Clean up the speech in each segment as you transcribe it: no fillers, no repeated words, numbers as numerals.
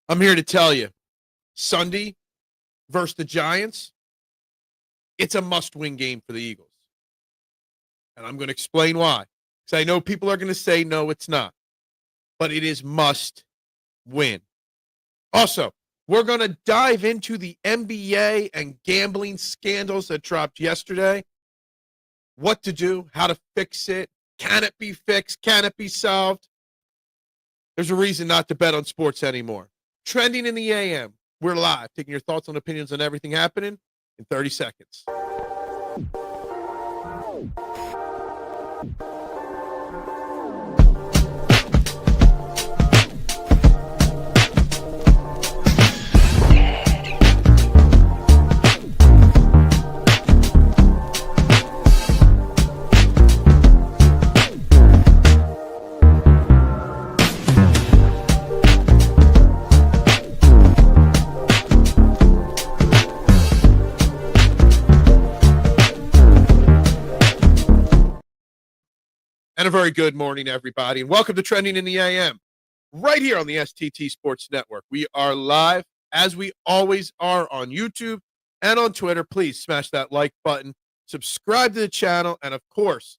I'm here to tell you, Sunday versus the Giants, it's a must-win game for the Eagles. And I'm going to explain why. Because I know people are going to say, no, it's not. But it is must-win. Also, we're going to dive into the NBA and gambling scandals that dropped yesterday. What to do, how to fix it. Can it be fixed? Can it be solved? There's a reason not to bet on sports anymore. Trending in the AM. We're live, taking your thoughts and opinions on everything happening in 30 seconds. And a very good morning, everybody, and welcome to Trending in the AM, right here on the STT Sports Network. We are live, as we always are, on YouTube and on Twitter. Please smash that like button, subscribe to the channel, and, of course,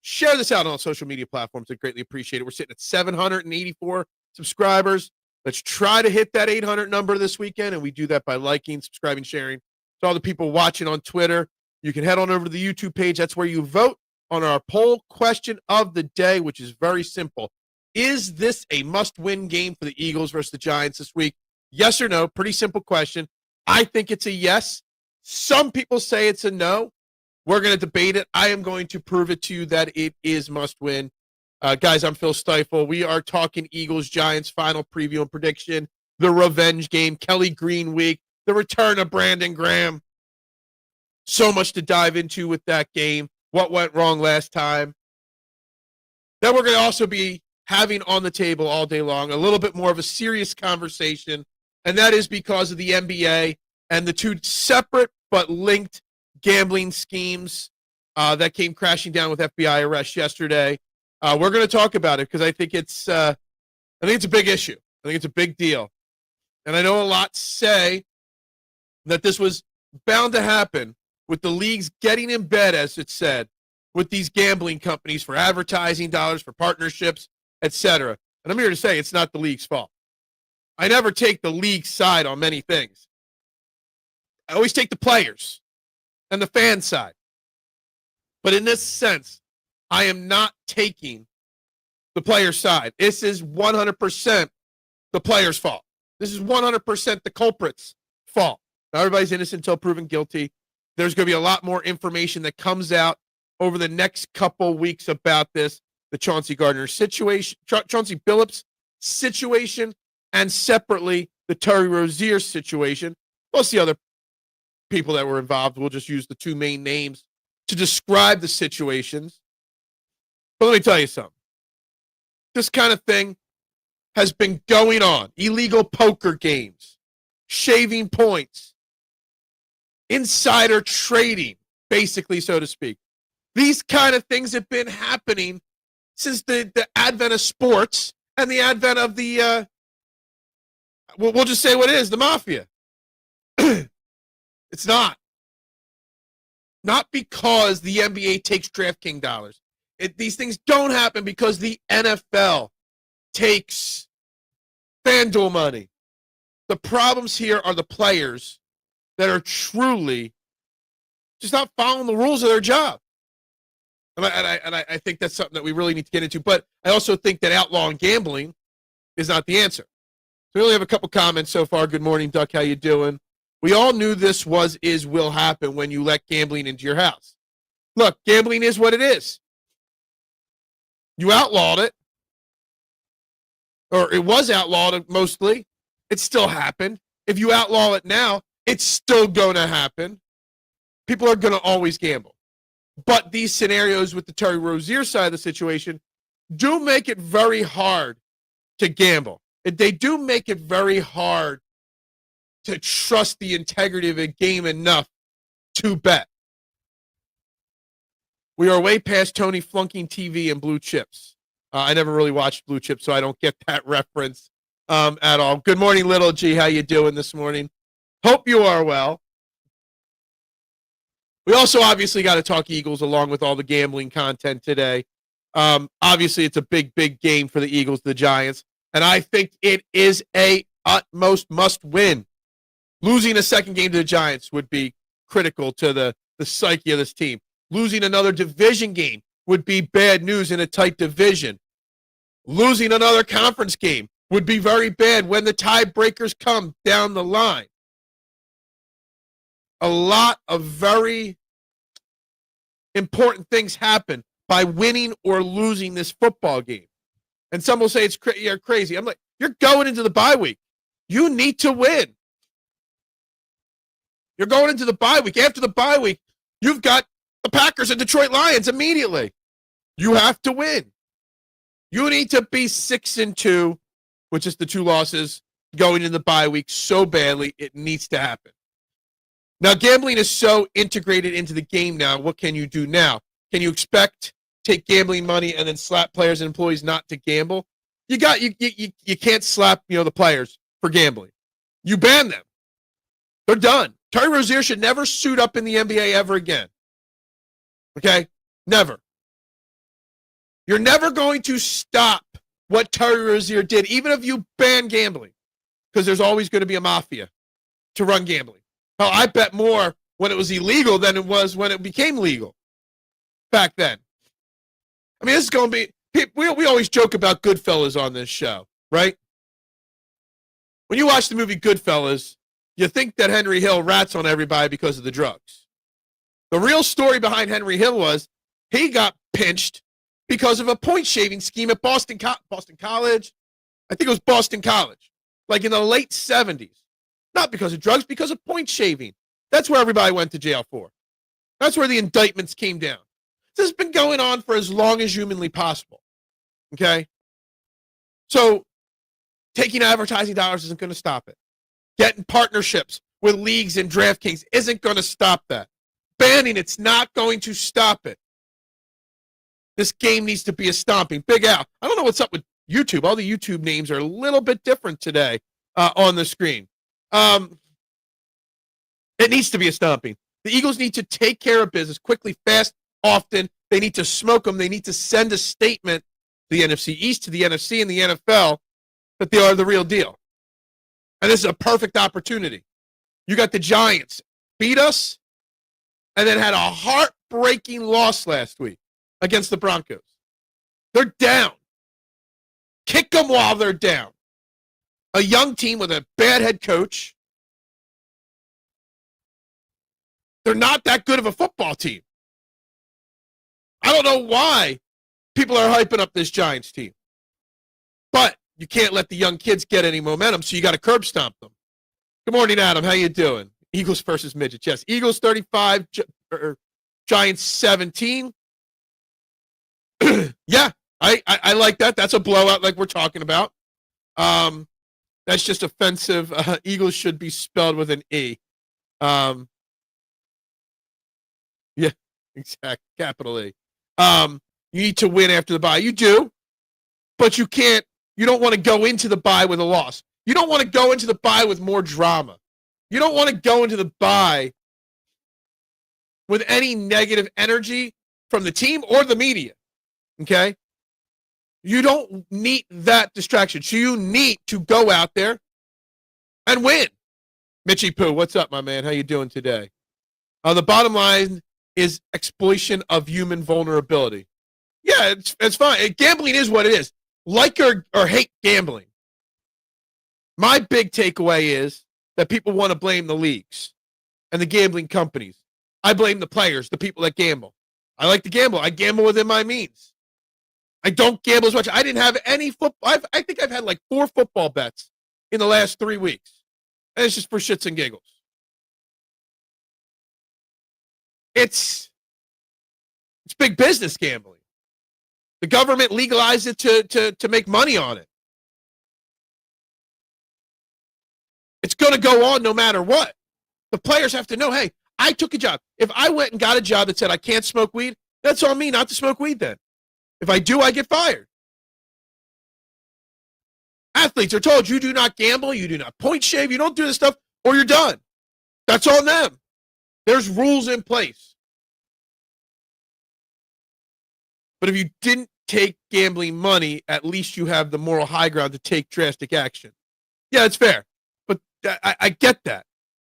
share this out on social media platforms. I greatly appreciate it. We're sitting at 784 subscribers. Let's try to hit that 800 number this weekend, and we do that by liking, subscribing, sharing. To all the people watching on Twitter, you can head on over to the YouTube page. That's where you vote on our poll question of the day, which is very simple. Is this a must-win game for the Eagles versus the Giants this week? Yes or no? Pretty simple question. I think it's a yes. Some people say it's a no. We're going to debate it. I am going to prove it to you that it is must-win. Guys, I'm Phil Stiefel. We are talking Eagles-Giants final preview and prediction, the revenge game, Kelly Green week, the return of Brandon Graham. So much to dive into with that game. What went wrong last time. Then we're going to also be having on the table all day long a little bit more of a serious conversation, and that is because of the NBA and the two separate but linked gambling schemes that came crashing down with FBI arrests yesterday. We're going to talk about it because I think it's a big issue. I think it's a big deal. And I know a lot say that this was bound to happen with the leagues getting in bed, as it said, with these gambling companies for advertising dollars, for partnerships, etc. And I'm here to say it's not the league's fault. I never take the league's side on many things. I always take the players and the fan side. But in this sense, I am not taking the player's side. This is 100% the player's fault. This is 100% the culprit's fault. Now, everybody's innocent until proven guilty. There's going to be a lot more information that comes out over the next couple weeks about this, the Chauncey Gardner situation, Chauncey Billups situation, and separately the Terry Rozier situation, plus the other people that were involved. We'll just use the two main names to describe the situations. But let me tell you something. This kind of thing has been going on. Illegal poker games, shaving points, insider trading, basically, so to speak. These kind of things have been happening since the advent of sports and the advent of the, we'll just say what it is, the mafia. It's not. Not because the NBA takes DraftKings dollars. These things don't happen because the NFL takes FanDuel money. The problems here are the players that are truly just not following the rules of their job. And I think that's something that we really need to get into. But I also think that outlawing gambling is not the answer. So we only have a couple comments so far. Good morning, Duck. How you doing? We all knew this will happen when you let gambling into your house. Look, gambling is what it is. You outlawed it. Or it was outlawed mostly. It still happened. If you outlaw it now, it's still going to happen. People are going to always gamble. But these scenarios with the Terry Rozier side of the situation do make it very hard to gamble. They do make it very hard to trust the integrity of a game enough to bet. We are way past Tony flunking TV and Blue Chips. I never really watched Blue Chips, so I don't get that reference. at all. Good morning, little G. How you doing this morning? Hope you are well. We also obviously got to talk Eagles along with all the gambling content today. Obviously, it's a big, big game for the Eagles, the Giants, and I think it is a utmost must win. Losing a second game to the Giants would be critical to the psyche of this team. Losing another division game would be bad news in a tight division. Losing another conference game would be very bad when the tiebreakers come down the line. A lot of very important things happen by winning or losing this football game. And some will say you're crazy. I'm like, you're going into the bye week. You need to win. You're going into the bye week. After the bye week, you've got the Packers and Detroit Lions immediately. You have to win. You need to be 6-2, which is the 2 losses going in the bye week so badly. It needs to happen. Now, gambling is so integrated into the game now. What can you do now? Can you take gambling money and then slap players and employees not to gamble? You can't slap the players for gambling. You ban them. They're done. Terry Rozier should never suit up in the NBA ever again. Okay? Never. You're never going to stop what Terry Rozier did, even if you ban gambling, because there's always going to be a mafia to run gambling. Hell, I bet more when it was illegal than it was when it became legal back then. I mean, this is going to be, we always joke about Goodfellas on this show, right? When you watch the movie Goodfellas, you think that Henry Hill rats on everybody because of the drugs. The real story behind Henry Hill was he got pinched because of a point-shaving scheme at Boston College. I think it was Boston College, like in the late 70s. Not because of drugs, because of point-shaving. That's where everybody went to jail for. That's where the indictments came down. This has been going on for as long as humanly possible. Okay? So, taking advertising dollars isn't going to stop it. Getting partnerships with leagues and DraftKings isn't going to stop that. Banning it's not going to stop it. This game needs to be a stomping. Big Al. I don't know what's up with YouTube. All the YouTube names are a little bit different today on the screen. It needs to be a stomping. The Eagles need to take care of business quickly, fast, often. They need to smoke them. They need to send a statement to the NFC East, to the NFC, and the NFL that they are the real deal. And this is a perfect opportunity. You got the Giants beat us and then had a heartbreaking loss last week against the Broncos. They're down. Kick them while they're down. A young team with a bad head coach. They're not that good of a football team. I don't know why people are hyping up this Giants team. But you can't let the young kids get any momentum, so you got to curb stomp them. Good morning, Adam. How you doing? Eagles versus Midgets. Yes, Eagles 35, Giants 17. Yeah, I like that. That's a blowout like we're talking about. That's just offensive. Eagles should be spelled with an E. Yeah, exactly. Capital E. You need to win after the bye. You do, but you can't. You don't want to go into the bye with a loss. You don't want to go into the bye with more drama. You don't want to go into the bye with any negative energy from the team or the media. Okay? You don't need that distraction. So you need to go out there and win. Mitchie Poo, what's up, my man? How you doing today? The bottom line is exploitation of human vulnerability. Yeah, it's fine. Gambling is what it is. Like or hate gambling. My big takeaway is that people want to blame the leagues and the gambling companies. I blame the players, the people that gamble. I like to gamble. I gamble within my means. I don't gamble as much. I didn't have any football. I think I've had like 4 football bets in the last 3 weeks. And it's just for shits and giggles. It's big business gambling. The government legalized it to make money on it. It's going to go on no matter what. The players have to know, hey, I took a job. If I went and got a job that said I can't smoke weed, that's on me not to smoke weed then. If I do, I get fired. Athletes are told you do not gamble, you do not point shave, you don't do this stuff, or you're done. That's on them. There's rules in place. But if you didn't take gambling money, at least you have the moral high ground to take drastic action. Yeah, it's fair. But I get that.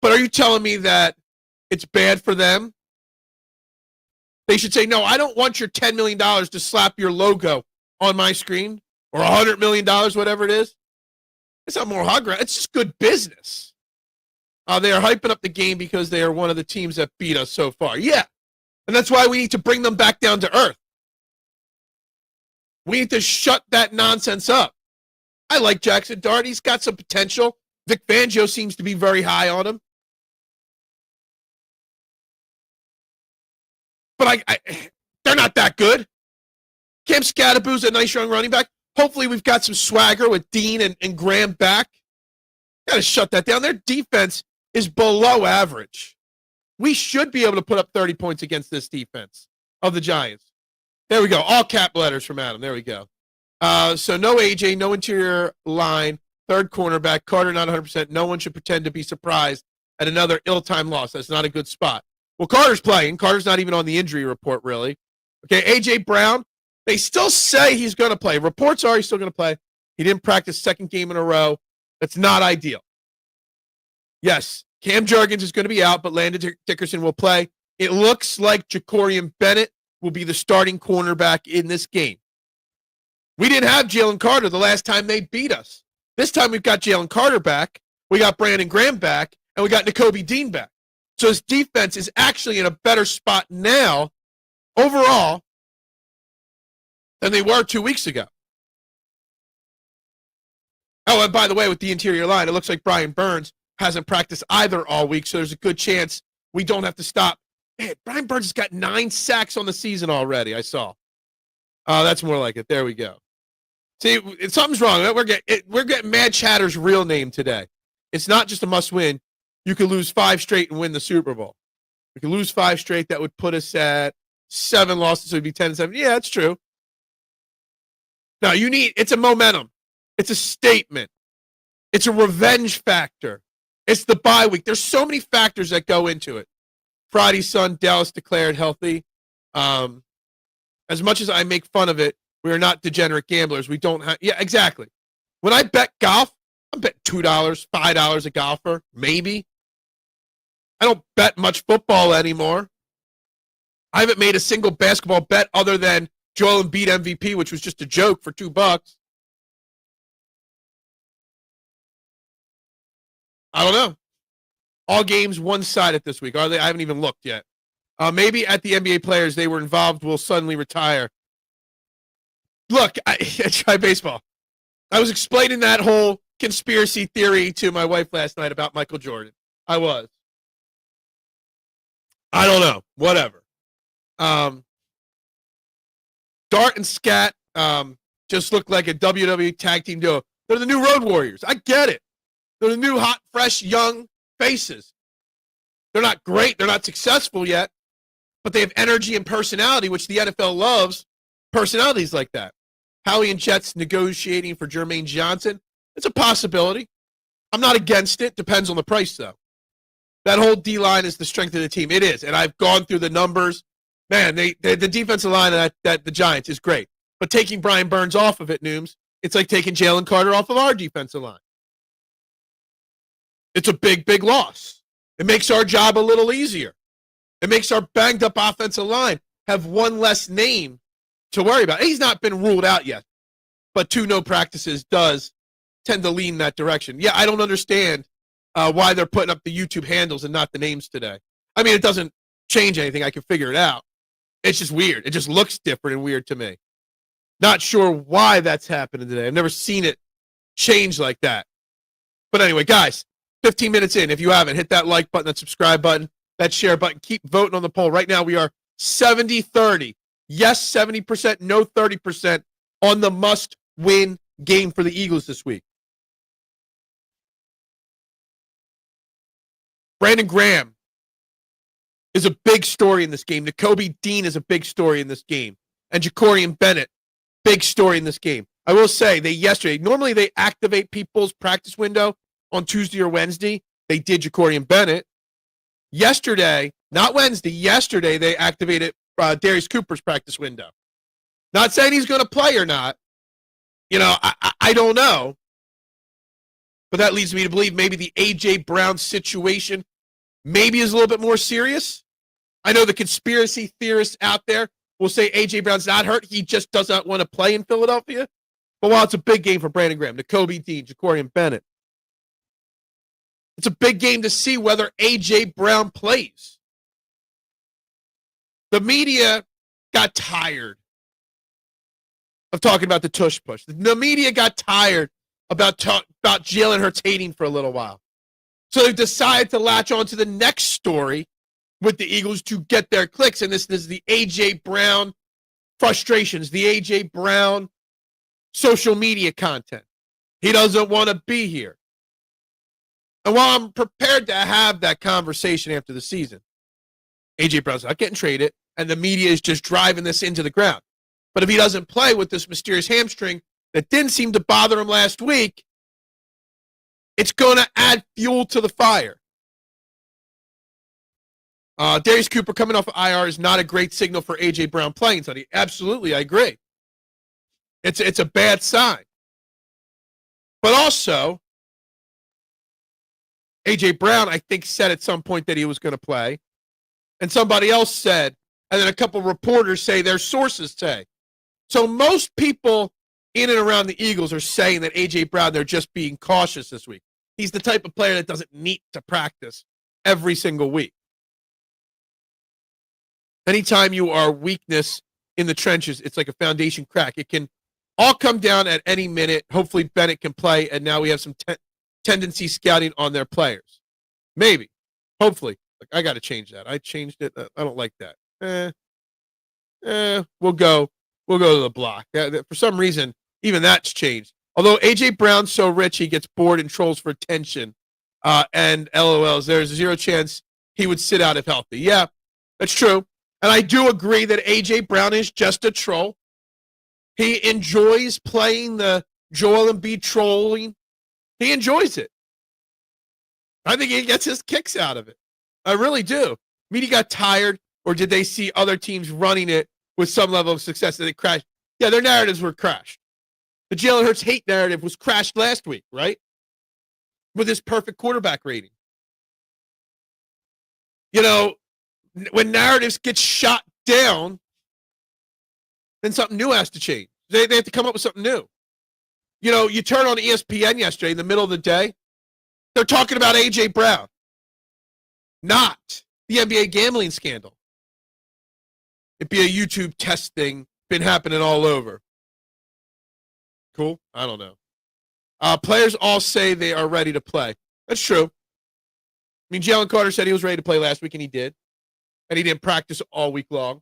But are you telling me that it's bad for them? They should say, no, I don't want your $10 million to slap your logo on my screen, or $100 million, whatever it is. It's not moral high ground. It's just good business. They are hyping up the game because they are one of the teams that beat us so far. Yeah. And that's why we need to bring them back down to earth. We need to shut that nonsense up. I like Jackson Dart. He's got some potential. Vic Fangio seems to be very high on him. But they're not that good. Cam Scadaboo's a nice young running back. Hopefully we've got some swagger with Dean and Graham back. Got to shut that down. Their defense is below average. We should be able to put up 30 points against this defense of the Giants. There we go. All cap letters from Adam. There we go. So no AJ, no interior line, third cornerback, Carter not 100%. No one should pretend to be surprised at another ill-timed loss. That's not a good spot. Well, Carter's playing. Carter's not even on the injury report, really. Okay, AJ Brown, they still say he's going to play. Reports are he's still going to play. He didn't practice second game in a row. That's not ideal. Yes, Cam Jurgens is going to be out, but Landon Dickerson will play. It looks like Jacorian Bennett will be the starting cornerback in this game. We didn't have Jalen Carter the last time they beat us. This time we've got Jalen Carter back, we got Brandon Graham back, and we got Nakobe Dean back. So his defense is actually in a better spot now, overall, than they were 2 weeks ago. Oh, and by the way, with the interior line, it looks like Brian Burns hasn't practiced either all week, so there's a good chance we don't have to stop. Man, Brian Burns has got 9 sacks on the season already, I saw. That's more like it. There we go. See, something's wrong. We're getting Mad Chatter's real name today. It's not just a must-win. You could lose 5 straight and win the Super Bowl. We could lose 5 straight. That would put us at 7 losses, so it'd be 10-7. Yeah, that's true. Now, it's a momentum. It's a statement. It's a revenge factor. It's the bye week. There's so many factors that go into it. Friday's Sun, Dallas declared healthy. As much as I make fun of it, we are not degenerate gamblers. We don't have, yeah, exactly. When I bet golf, I bet $2, $5 a golfer, maybe. I don't bet much football anymore. I haven't made a single basketball bet other than Joel Embiid MVP, which was just a joke for $2. I don't know. All games one-sided this week. Are they? I haven't even looked yet. Maybe at the NBA players they were involved will suddenly retire. Look, I try baseball. I was explaining that whole conspiracy theory to my wife last night about Michael Jordan. I was. I don't know. Whatever. Dart and Scat just look like a WWE tag team duo. They're the new Road Warriors. I get it. They're the new hot, fresh, young faces. They're not great. They're not successful yet. But they have energy and personality, which the NFL loves. Personalities like that. Howie and Jets negotiating for Jermaine Johnson. It's a possibility. I'm not against it. Depends on the price, though. That whole D-line is the strength of the team. It is. And I've gone through the numbers. Man, the defensive line that the Giants is great. But taking Brian Burns off of it, Nooms, it's like taking Jalen Carter off of our defensive line. It's a big, big loss. It makes our job a little easier. It makes our banged-up offensive line have one less name to worry about. He's not been ruled out yet, but 2 no practices does tend to lean that direction. Yeah, I don't understand why they're putting up the YouTube handles and not the names today. I mean, it doesn't change anything. I can figure it out. It's just weird. It just looks different and weird to me. Not sure why that's happening today. I've never seen it change like that. But anyway, guys, 15 minutes in. If you haven't, hit that like button, that subscribe button, that share button. Keep voting on the poll. Right now, we are 70-30. Yes, 70%, no 30% on the must-win game for the Eagles this week. Brandon Graham is a big story in this game. Nakobe Dean is a big story in this game. And Jacorian Bennett, big story in this game. I will say normally they activate people's practice window on Tuesday or Wednesday. They did Jacorian Bennett. Yesterday, not Wednesday, yesterday they activated Darius Cooper's practice window. Not saying he's going to play or not. I don't know. But that leads me to believe maybe the A.J. Brown situation maybe is a little bit more serious. I know the conspiracy theorists out there will say A.J. Brown's not hurt. He just does not want to play in Philadelphia. But while it's a big game for Brandon Graham, Nakobe Dean, Jacorian Bennett, it's a big game to see whether A.J. Brown plays. The media got tired of talking about the tush push. The media got tired about Jalen Hurts hating for a little while. So they've decided to latch on to the next story with the Eagles to get their clicks, and this is the A.J. Brown frustrations, the A.J. Brown social media content. He doesn't want to be here. And while I'm prepared to have that conversation after the season, A.J. Brown's not getting traded, and the media is just driving this into the ground. But if he doesn't play with this mysterious hamstring that didn't seem to bother him last week, it's going to add fuel to the fire. Darius Cooper coming off of IR is not a great signal for A.J. Brown playing Sunday. Absolutely, I agree. It's a bad sign. But also, A.J. Brown, I think, said at some point that he was going to play. And somebody else said, and then a couple reporters say their sources say. So most people in and around the Eagles are saying that A.J. Brown, they're just being cautious this week. He's the type of player that doesn't need to practice every single week. Anytime you are weakness in the trenches, it's like a foundation crack. It can all come down at any minute. Hopefully Bennett can play, and now we have some tendency scouting on their players. Maybe. Hopefully. I got to change that. I changed it. I don't like that. We'll go to the block. For some reason, even that's changed. Although A.J. Brown's so rich, he gets bored and trolls for attention. And LOLs, there's a zero chance he would sit out if healthy. Yeah, that's true. And I do agree that A.J. Brown is just a troll. He enjoys playing the Joel Embiid trolling. He enjoys it. I think he gets his kicks out of it. I really do. I mean, he got tired, or did they see other teams running it with some level of success that they crashed? Yeah, their narratives were crashed. The Jalen Hurts hate narrative was crashed last week, right? With his perfect quarterback rating. When narratives get shot down, then something new has to change. They have to come up with something new. You turn on ESPN yesterday in the middle of the day, they're talking about A.J. Brown, not the NBA gambling scandal. It'd be a YouTube test thing, been happening all over. Cool? I don't know. Players all say they are ready to play. That's true. I mean, Jalen Carter said he was ready to play last week, and he did. And he didn't practice all week long.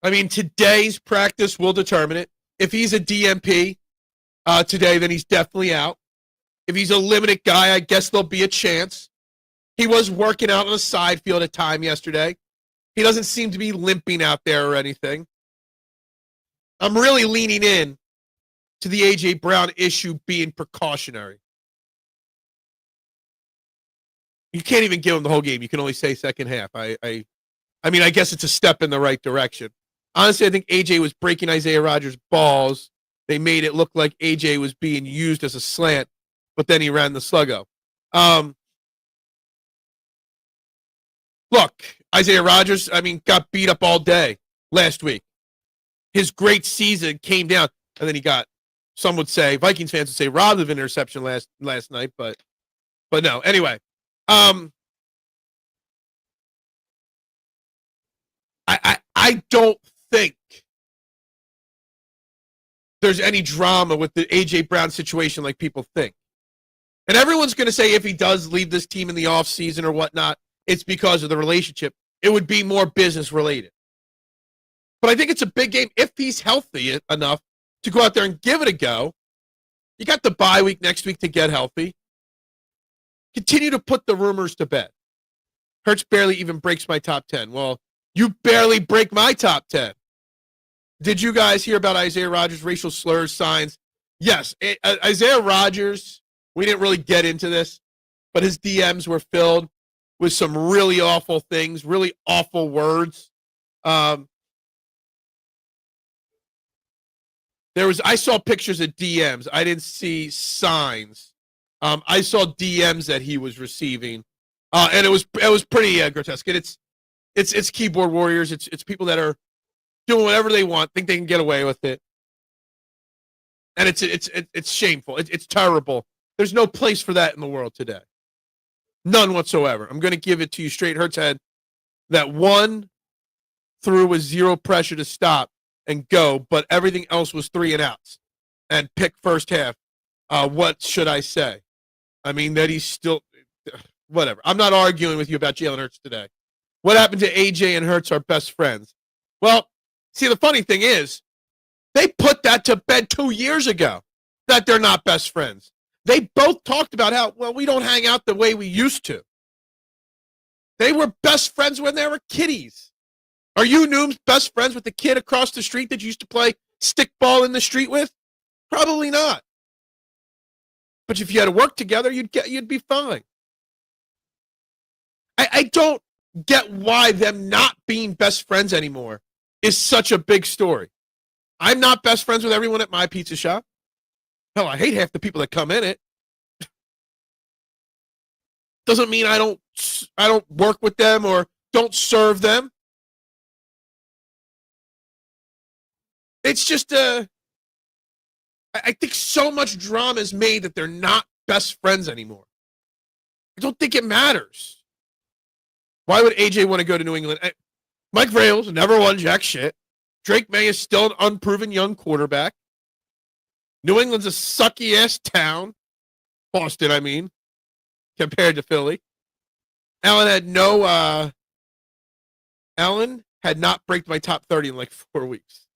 I mean, today's practice will determine it. If he's a DMP today, then he's definitely out. If he's a limited guy, I guess there'll be a chance. He was working out on the side field at time yesterday. He doesn't seem to be limping out there or anything. I'm really leaning in to the A.J. Brown issue being precautionary. You can't even give him the whole game. You can only say second half. I mean, I guess it's a step in the right direction. Honestly, I think A.J. was breaking Isaiah Rodgers' balls. They made it look like A.J. was being used as a slant, but then he ran the sluggo. Look, Isaiah Rodgers, got beat up all day last week. His great season came down, and then he got, some would say, Vikings fans would say, robbed of an interception last night, but no. Anyway, I don't think there's any drama with the A.J. Brown situation like people think. And everyone's going to say if he does leave this team in the offseason or whatnot, it's because of the relationship. It would be more business related. But I think it's a big game if he's healthy enough to go out there and give it a go. You got the bye week next week to get healthy. Continue to put the rumors to bed. Hurts barely even breaks my top 10. Well, you barely break my top 10. Did you guys hear about Isaiah Rodgers' racial slurs signs? Yes, Isaiah Rodgers, we didn't really get into this, but his DMs were filled with some really awful things, really awful words. I saw pictures of DMs. I didn't see signs. I saw DMs that he was receiving, and it was pretty grotesque. And it's keyboard warriors. It's people that are doing whatever they want, think they can get away with it, and it's shameful. It's terrible. There's no place for that in the world today. None whatsoever. I'm going to give it to you straight. Hurts head that one threw with zero pressure to stop and go, but everything else was 3 and outs and pick first half. What should I say? I mean, that he's still whatever. I'm not arguing with you about Jalen Hurts today. What happened to AJ and Hurts are best friends? Well, see, the funny thing is, they put that to bed 2 years ago that they're not best friends. They both talked about how, well, we don't hang out the way we used to. They were best friends when they were kiddies. Are you Noom's best friends with the kid across the street that you used to play stickball in the street with? Probably not. But if you had to work together, you'd be fine. I don't get why them not being best friends anymore is such a big story. I'm not best friends with everyone at my pizza shop. Hell, I hate half the people that come in it. Doesn't mean I don't work with them or don't serve them. It's just I think so much drama is made that they're not best friends anymore. I don't think it matters. Why would AJ want to go to New England? Mike Vrabel's never won jack shit. Drake May is still an unproven young quarterback. New England's a sucky-ass town. Boston, I mean, compared to Philly. Allen had not breaked my top 30 in like 4 weeks.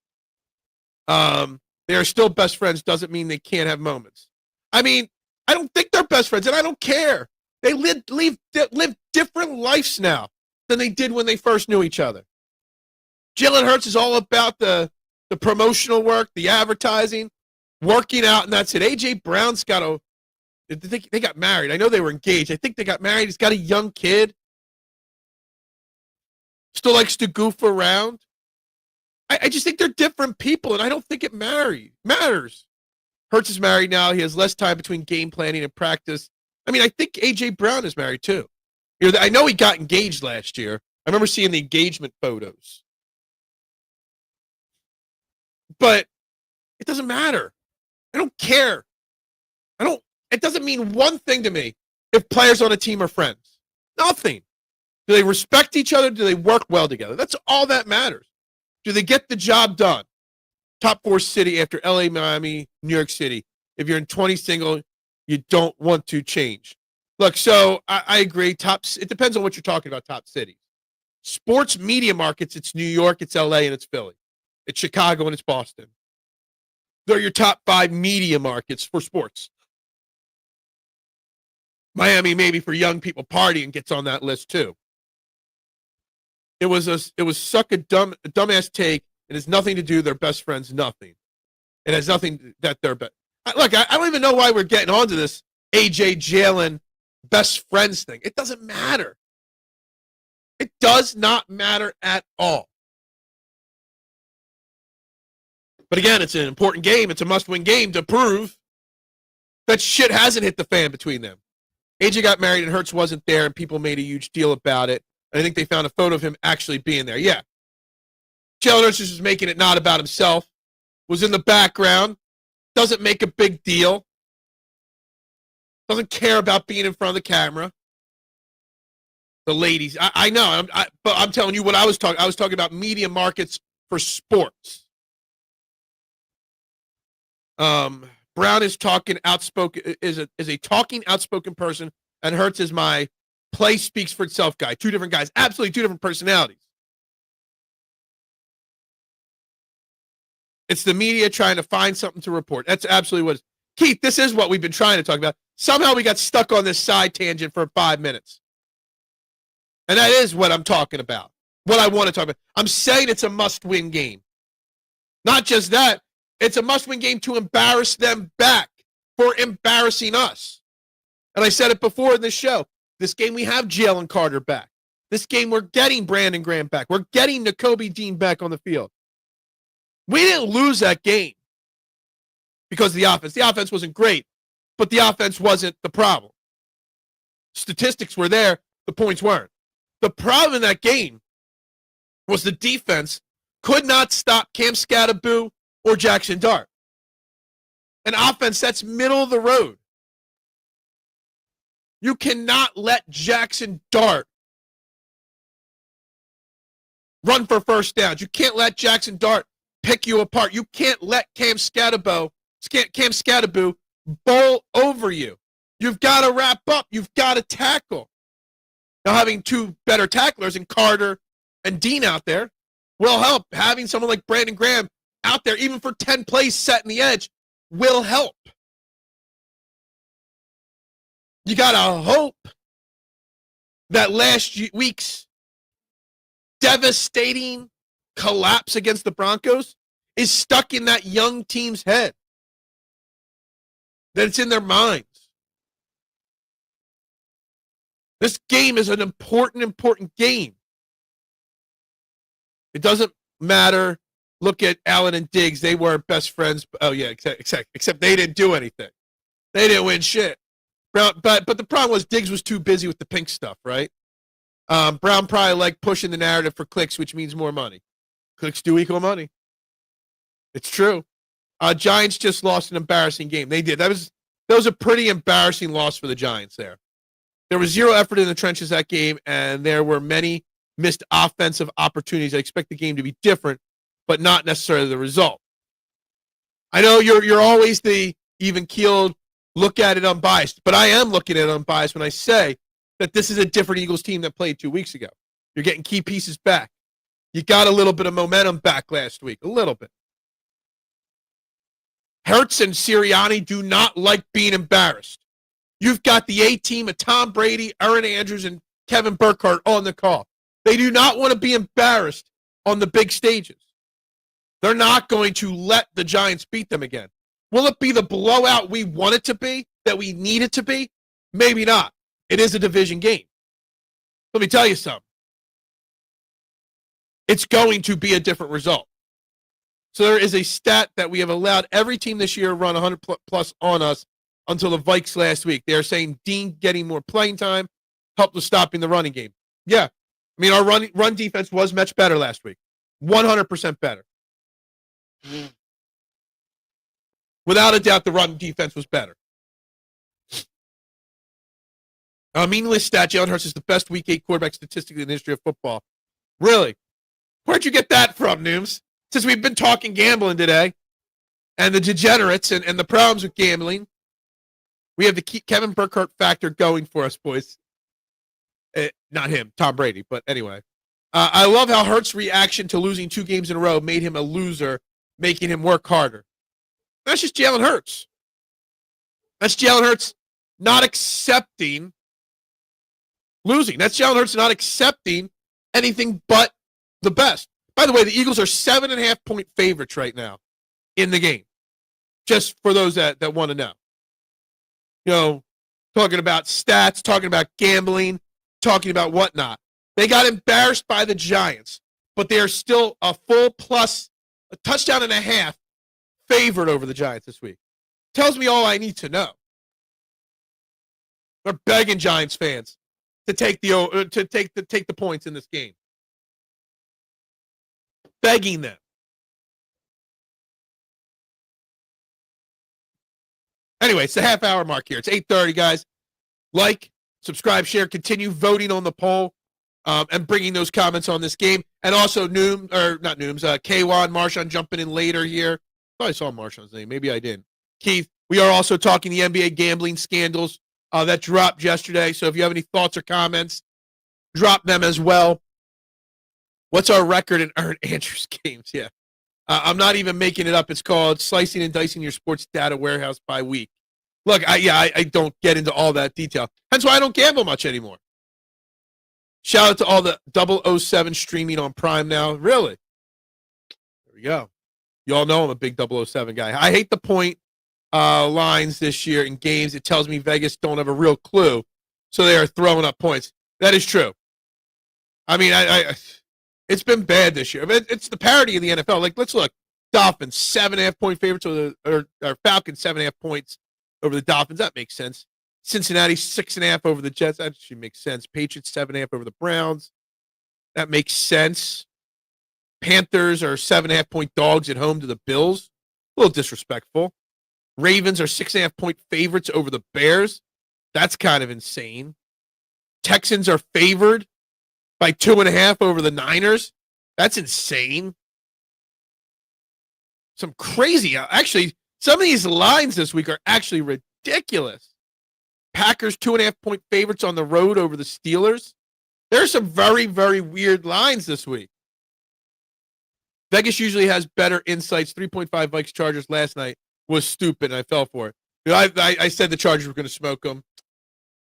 They are still best friends. Doesn't mean they can't have moments. I mean, I don't think they're best friends, and I don't care. They live different lives now than they did when they first knew each other. Jalen Hurts is all about the promotional work, the advertising, working out, and that's it. A.J. Brown's they got married. I know they were engaged. I think they got married. He's got a young kid. Still likes to goof around. I just think they're different people, and I don't think it matters. Hurts is married now. He has less time between game planning and practice. I mean, I think A.J. Brown is married, too. I know he got engaged last year. I remember seeing the engagement photos. But it doesn't matter. I don't care. It doesn't mean one thing to me if players on a team are friends. Nothing. Do they respect each other? Do they work well together? That's all that matters. Do they get the job done? Top 4 city after LA, Miami, New York City. If you're in 20 single, you don't want to change. Look, so I agree. It depends on what you're talking about, top cities. Sports media markets, it's New York, it's LA, and it's Philly. It's Chicago, and it's Boston. They're your top 5 media markets for sports. Miami, maybe for young people partying, gets on that list too. It was suck a dumbass take. It has nothing to do with their best friends. Nothing. It has nothing that they're best. Look, I don't even know why we're getting onto this AJ Jalen best friends thing. It doesn't matter. It does not matter at all. But again, it's an important game. It's a must-win game to prove that shit hasn't hit the fan between them. AJ got married and Hurts wasn't there, and people made a huge deal about it. And I think they found a photo of him actually being there. Yeah. Jalen Hurts was making it not about himself. Was in the background. Doesn't make a big deal. Doesn't care about being in front of the camera. The ladies. I know. But I'm telling you what I was talking. I was talking about media markets for sports. Brown is talking outspoken. Is a talking outspoken person, and Hurts is my play speaks for itself guy. 2 different guys. Absolutely 2 different personalities. It's the media trying to find something to report. That's absolutely what it is. Keith, this is what we've been trying to talk about. Somehow we got stuck on this side tangent for 5 minutes. And that is what I'm talking about. What I want to talk about. I'm saying it's a must-win game. Not just that, it's a must-win game to embarrass them back for embarrassing us. And I said it before in this show. This game, we have Jalen Carter back. This game, we're getting Brandon Graham back. We're getting Nakobe Dean back on the field. We didn't lose that game because of the offense. The offense wasn't great, but the offense wasn't the problem. Statistics were there. The points weren't. The problem in that game was the defense could not stop Cam Skattebo or Jackson Dart. An offense that's middle of the road. You cannot let Jackson Dart run for first downs. You can't let Jackson Dart pick you apart. You can't let Cam Skattebo bowl over you. You've got to wrap up. You've got to tackle. Now, having two better tacklers in Carter and Dean out there will help. Having someone like Brandon Graham out there, even for 10 plays setting the edge, will help. You got to hope that last week's devastating collapse against the Broncos is stuck in that young team's head, that it's in their minds. This game is an important game. It doesn't matter. Look at Allen and Diggs. They weren't best friends. Oh, yeah, except they didn't do anything. They didn't win shit. Brown, but the problem was Diggs was too busy with the pink stuff, right? Brown probably liked pushing the narrative for clicks, which means more money. Clicks do equal money. It's true. Giants just lost an embarrassing game. They did. That was a pretty embarrassing loss for the Giants there. There was zero effort in the trenches that game, and there were many missed offensive opportunities. I expect the game to be different, but not necessarily the result. I know you're always the even-keeled, look at it unbiased, but I am looking at it unbiased when I say that this is a different Eagles team that played 2 weeks ago. You're getting key pieces back. You got a little bit of momentum back last week, a little bit. Hurts and Sirianni do not like being embarrassed. You've got the A-team of Tom Brady, Aaron Andrews, and Kevin Burkhardt on the call. They do not want to be embarrassed on the big stages. They're not going to let the Giants beat them again. Will it be the blowout we want it to be, that we need it to be? Maybe not. It is a division game. Let me tell you something. It's going to be a different result. So there is a stat that we have allowed every team this year run 100 plus on us until the Vikes last week. They're saying Dean getting more playing time helped with stopping the running game. Yeah. I mean, our run defense was much better last week. 100% better. Without a doubt, the run defense was better. A meaningless stat, Jalen Hurts is the best Week 8 quarterback statistically in the history of football. Really? Where'd you get that from, Nooms? Since we've been talking gambling today, and the degenerates and the problems with gambling, we have the Kevin Burkhardt factor going for us, boys. Not him, Tom Brady, but anyway. I love how Hurts' reaction to losing 2 games in a row made him a loser, making him work harder. That's just Jalen Hurts. That's Jalen Hurts not accepting losing. That's Jalen Hurts not accepting anything but the best. By the way, the Eagles are 7.5-point favorites right now in the game. Just for those that want to know. You know, talking about stats, talking about gambling, talking about whatnot. They got embarrassed by the Giants, but they are still a full plus, a touchdown and a half favored over the Giants this week. Tells me all I need to know. They're begging Giants fans to take the points in this game. Begging them. Anyway, it's the half-hour mark here. It's 8:30, guys. Like, subscribe, share, continue voting on the poll, and bringing those comments on this game. And also, K1, Marshawn jumping in later here. I thought I saw Marshawn's name. Maybe I didn't. Keith, we are also talking the NBA gambling scandals that dropped yesterday. So if you have any thoughts or comments, drop them as well. What's our record in Aaron Andrews games? Yeah. I'm not even making it up. It's called Slicing and Dicing Your Sports Data Warehouse by Week. Look, I don't get into all that detail. That's why I don't gamble much anymore. Shout out to all the 007 streaming on Prime now. Really? There we go. You all know I'm a big 007 guy. I hate the point lines this year in games. It tells me Vegas don't have a real clue, so they are throwing up points. That is true. I mean, it's been bad this year. I mean, it's the parity of the NFL. Like, let's look. Dolphins, 7.5-point favorites or Falcons, 7.5 points over the Dolphins. That makes sense. Cincinnati, 6.5 over the Jets. That actually makes sense. Patriots, 7.5 over the Browns. That makes sense. Panthers are 7.5-point dogs at home to the Bills. A little disrespectful. Ravens are 6.5-point favorites over the Bears. That's kind of insane. Texans are favored by 2.5 over the Niners. That's insane. Some crazy. Actually, some of these lines this week are actually ridiculous. Packers 2.5-point favorites on the road over the Steelers. There's some very, very weird lines this week. Vegas usually has better insights. 3.5 Vikes Chargers last night was stupid, and I fell for it. You know, I said the Chargers were going to smoke them.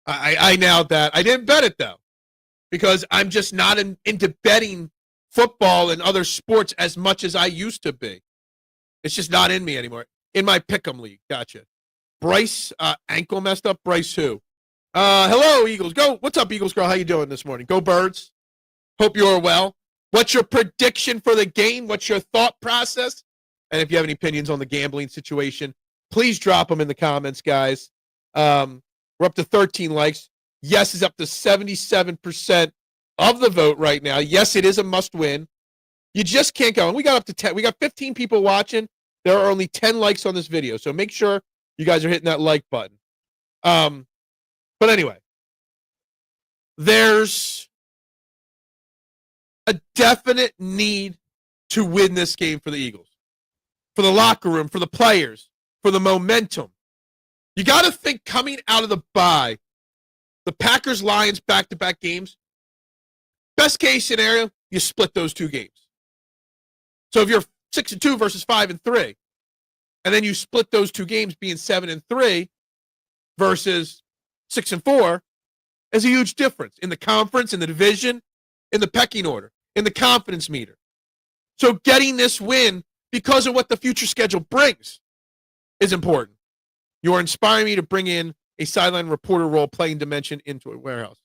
I nailed that. I didn't bet it, though, because I'm just not into betting football and other sports as much as I used to be. It's just not in me anymore. In my Pick'em league. Gotcha. Bryce, ankle messed up. Bryce who? Hello, Eagles. Go. What's up, Eagles girl? How you doing this morning? Go Birds. Hope you're well. What's your prediction for the game? What's your thought process? And if you have any opinions on the gambling situation, please drop them in the comments, guys. We're up to 13 likes. Yes is up to 77% of the vote right now. Yes, it is a must win. You just can't go. And we got up to 10. We got 15 people watching. There are only 10 likes on this video. So make sure you guys are hitting that like button. But anyway, there's a definite need to win this game for the Eagles, for the locker room, for the players, for the momentum. You got to think coming out of the bye, the Packers-Lions back-to-back games, best case scenario, you split those two games. So if you're 6-2 versus 5-3, and then you split those two games being 7-3 versus 6-4, is a huge difference in the conference, in the division, in the pecking order, in the confidence meter. So getting this win because of what the future schedule brings is important. You are inspiring me to bring in a sideline reporter role playing dimension into a warehouse.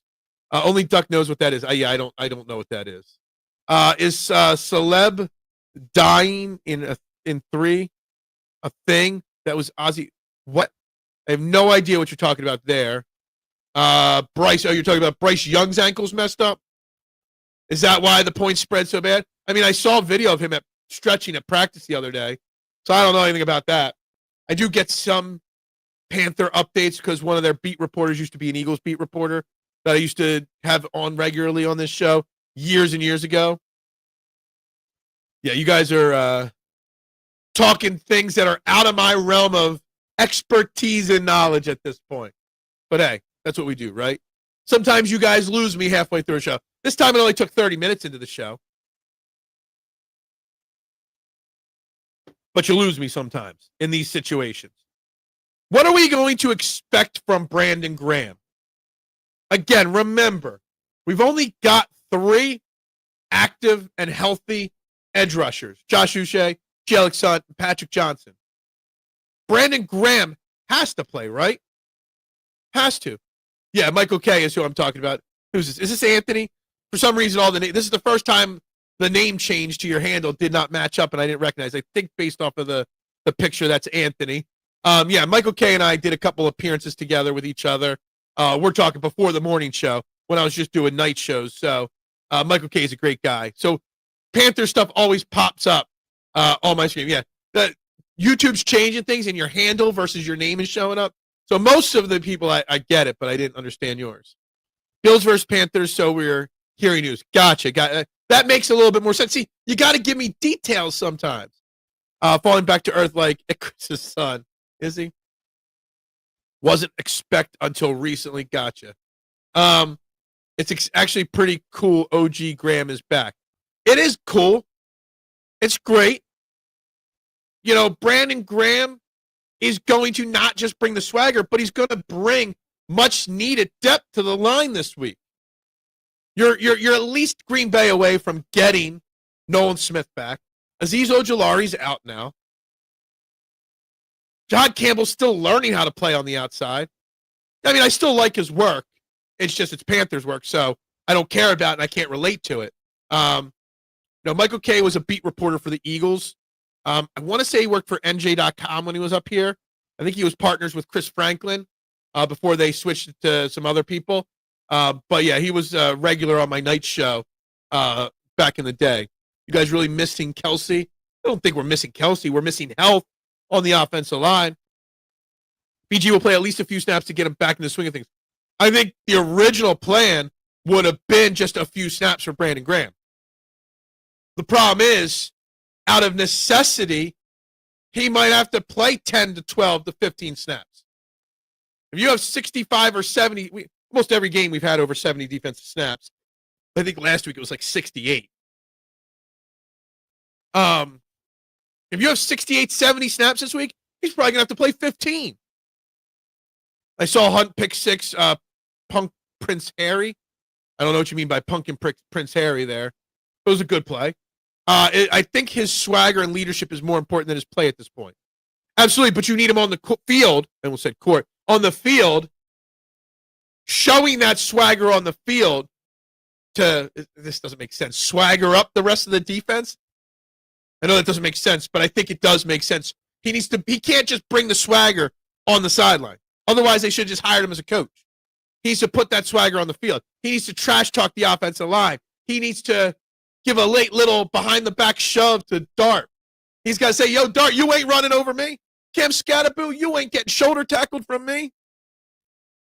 Only Duck knows what that is. I don't know what that is. Is celeb dying in 3 a thing that was Ozzy? What? I have no idea what you're talking about there. Bryce, you're talking about Bryce Young's ankles messed up? Is that why the points spread so bad? I mean, I saw a video of him stretching at practice the other day, so I don't know anything about that. I do get some Panther updates because one of their beat reporters used to be an Eagles beat reporter that I used to have on regularly on this show years and years ago. Yeah, you guys are talking things that are out of my realm of expertise and knowledge at this point. But hey, that's what we do, right? Sometimes you guys lose me halfway through a show. This time it only took 30 minutes into the show. But you lose me sometimes in these situations. What are we going to expect from Brandon Graham? Again, remember, we've only got 3 active and healthy edge rushers. Josh Uche, Jalen Suggs, and Patrick Johnson. Brandon Graham has to play, right? Has to. Yeah, Michael K is who I'm talking about. Who's this? Is this Anthony? For some reason, this is the first time the name change to your handle did not match up, and I didn't recognize. I think based off of the picture, that's Anthony. Yeah, Michael K and I did a couple appearances together with each other. We're talking before the morning show when I was just doing night shows. So Michael K is a great guy. So Panther stuff always pops up on my screen. Yeah, YouTube's changing things, and your handle versus your name is showing up. So most of the people, I get it, but I didn't understand yours. Bills versus Panthers, so we're hearing news. Gotcha. That makes a little bit more sense. See, you got to give me details sometimes. Falling back to earth like Chris' son. Is he? Wasn't expect until recently. Gotcha. It's actually pretty cool. OG Graham is back. It is cool. It's great. You know, Brandon Graham is going to not just bring the swagger, but he's going to bring much needed depth to the line this week. You're at least Green Bay away from getting Nolan Smith back. Azeez Ojulari's out now. Jihaad Campbell's still learning how to play on the outside. I mean, I still like his work. It's just it's Panthers work, so I don't care about it and I can't relate to it. Michael Kay was a beat reporter for the Eagles. I want to say he worked for NJ.com when he was up here. I think he was partners with Chris Franklin before they switched to some other people. But yeah, he was regular on my night show back in the day. You guys really missing Kelsey? I don't think we're missing Kelsey. We're missing health on the offensive line. BG will play at least a few snaps to get him back in the swing of things. I think the original plan would have been just a few snaps for Brandon Graham. The problem is, out of necessity, he might have to play 10 to 12 to 15 snaps. If you have 65 or 70, almost every game we've had over 70 defensive snaps. I think last week it was like 68. If you have 68, 70 snaps this week, he's probably going to have to play 15. I saw Hunt pick 6, Punk Prince Harry. I don't know what you mean by Punk and Prince Harry there. It was a good play. I think his swagger and leadership is more important than his play at this point. Absolutely, but you need him on the field, and we'll say court, on the field, showing that swagger on the field this doesn't make sense, swagger up the rest of the defense. I know that doesn't make sense, but I think it does make sense. He can't just bring the swagger on the sideline. Otherwise, they should have just hired him as a coach. He needs to put that swagger on the field. He needs to trash talk the offensive line. He needs to give a late little behind-the-back shove to Dart. He's got to say, yo, Dart, you ain't running over me. Cam Scatterboo, you ain't getting shoulder tackled from me.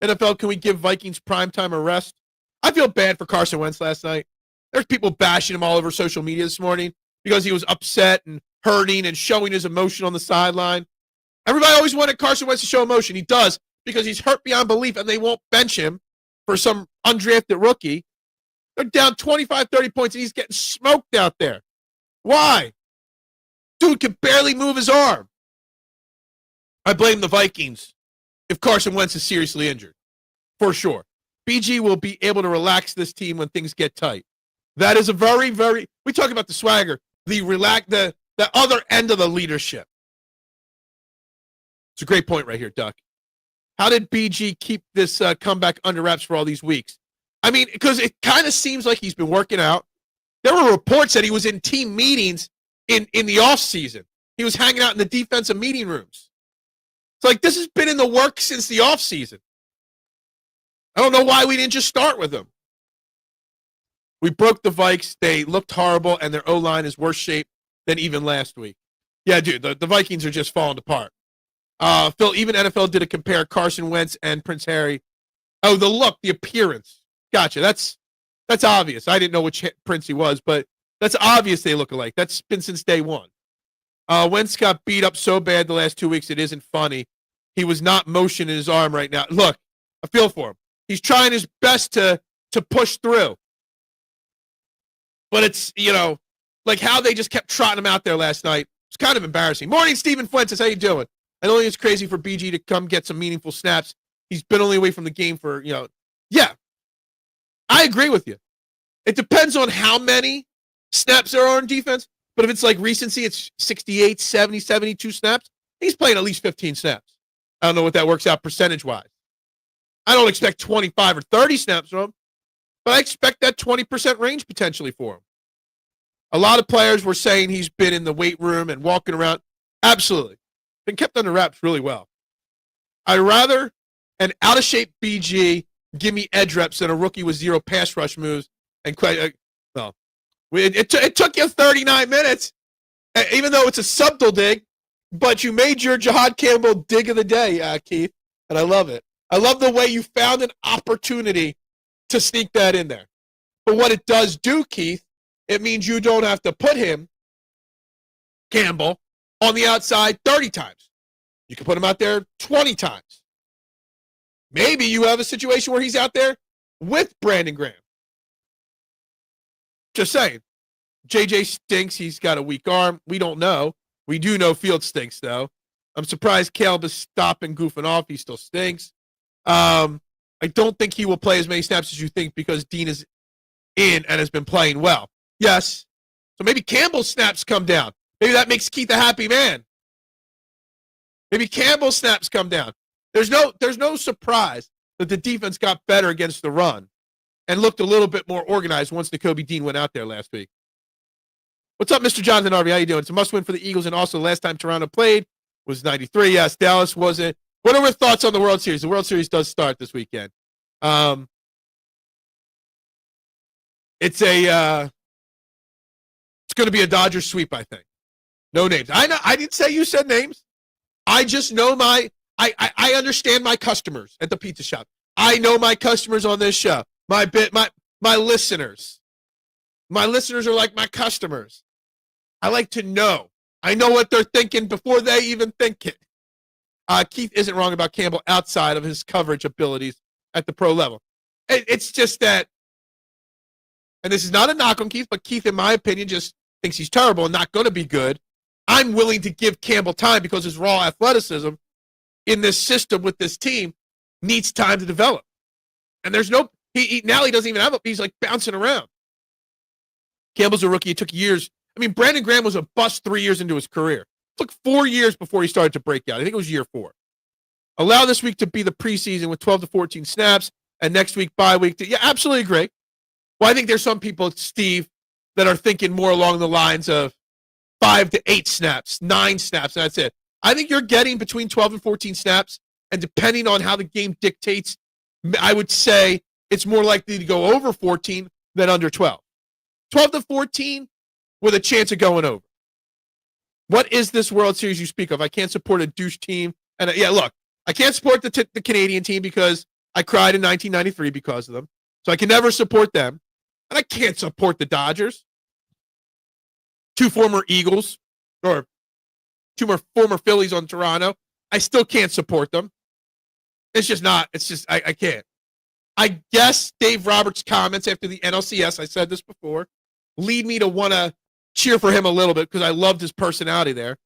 NFL, can we give Vikings primetime a rest? I feel bad for Carson Wentz last night. There's people bashing him all over social media this morning because he was upset and hurting and showing his emotion on the sideline. Everybody always wanted Carson Wentz to show emotion. He does because he's hurt beyond belief and they won't bench him for some undrafted rookie. They're down 25, 30 points and he's getting smoked out there. Why? Dude can barely move his arm. I blame the Vikings if Carson Wentz is seriously injured, for sure. BG will be able to relax this team when things get tight. That is a very, very, we talk about the swagger, the other end of the leadership. It's a great point right here, Duck. How did BG keep this comeback under wraps for all these weeks? I mean, because it kind of seems like he's been working out. There were reports that he was in team meetings in the offseason. He was hanging out in the defensive meeting rooms. It's like this has been in the works since the offseason. I don't know why we didn't just start with him. We broke the Vikes. They looked horrible, and their O-line is worse shape than even last week. Yeah, dude, the Vikings are just falling apart. Phil, even NFL did a compare Carson Wentz and Prince Harry. Oh, the look, the appearance. Gotcha. That's obvious. I didn't know which Prince he was, but that's obvious they look alike. That's been since day one. Wentz got beat up so bad the last 2 weeks, it isn't funny. He was not motioning his arm right now. Look, I feel for him. He's trying his best to push through. But it's, like how they just kept trotting him out there last night. It's kind of embarrassing. Morning, Stephen Fuentes. How you doing? I don't think it's crazy for BG to come get some meaningful snaps. He's been only away from the game for, Yeah, I agree with you. It depends on how many snaps there are on defense. But if it's like recency, it's 68, 70, 72 snaps. He's playing at least 15 snaps. I don't know what that works out percentage-wise. I don't expect 25 or 30 snaps from him, but I expect that 20% range potentially for him. A lot of players were saying he's been in the weight room and walking around. Absolutely. Been kept under wraps really well. I'd rather an out-of-shape BG give me edge reps than a rookie with zero pass rush moves. And it took you 39 minutes, even though it's a subtle dig, but you made your Jihaad Campbell dig of the day, Keith, and I love it. I love the way you found an opportunity to sneak that in there. But what it does do, Keith, it means you don't have to put him, Campbell, on the outside 30 times. You can put him out there 20 times. Maybe you have a situation where he's out there with Brandon Graham. Just saying. JJ stinks. He's got a weak arm. We don't know. We do know Field stinks, though. I'm surprised Caleb is stopping goofing off. He still stinks. I don't think he will play as many snaps as you think because Dean is in and has been playing well. Yes. So maybe Campbell's snaps come down. Maybe that makes Keith a happy man. Maybe Campbell snaps come down. There's no surprise that the defense got better against the run and looked a little bit more organized once Nakobe Dean went out there last week. What's up, Mr. Jonathan Harvey? How you doing? It's a must-win for the Eagles, and also the last time Toronto played was 93. Yes, Dallas wasn't. What are our thoughts on the World Series? The World Series does start this weekend. It's going to be a Dodgers sweep, I think. No names. I know. I didn't say you said names. I just know I understand my customers at the pizza shop. I know my customers on this show. My listeners. My listeners are like my customers. I like to know. I know what they're thinking before they even think it. Keith isn't wrong about Campbell outside of his coverage abilities at the pro level. It's just that, and this is not a knock on Keith, but Keith, in my opinion, just thinks he's terrible and not going to be good. I'm willing to give Campbell time because his raw athleticism in this system with this team needs time to develop. And there's no, now he doesn't even have he's like bouncing around. Campbell's a rookie. It took years. I mean, Brandon Graham was a bust 3 years into his career. It took 4 years before he started to break out. I think it was year 4. Allow this week to be the preseason with 12 to 14 snaps, and next week, bye week. Yeah, absolutely agree. Well, I think there's some people, Steve, that are thinking more along the lines of 5 to 8 snaps, 9 snaps, and that's it. I think you're getting between 12 and 14 snaps, and depending on how the game dictates, I would say it's more likely to go over 14 than under 12. 12 to 14 with a chance of going over. What is this World Series you speak of? I can't support a douche team. And yeah, look, I can't support the Canadian team because I cried in 1993 because of them. So I can never support them. And I can't support the Dodgers. 2 former Eagles or 2 more former Phillies on Toronto. I still can't support them. It's just not. It's just, I can't. I guess Dave Roberts' comments after the NLCS, I said this before, lead me to want to cheer for him a little bit because I loved his personality there.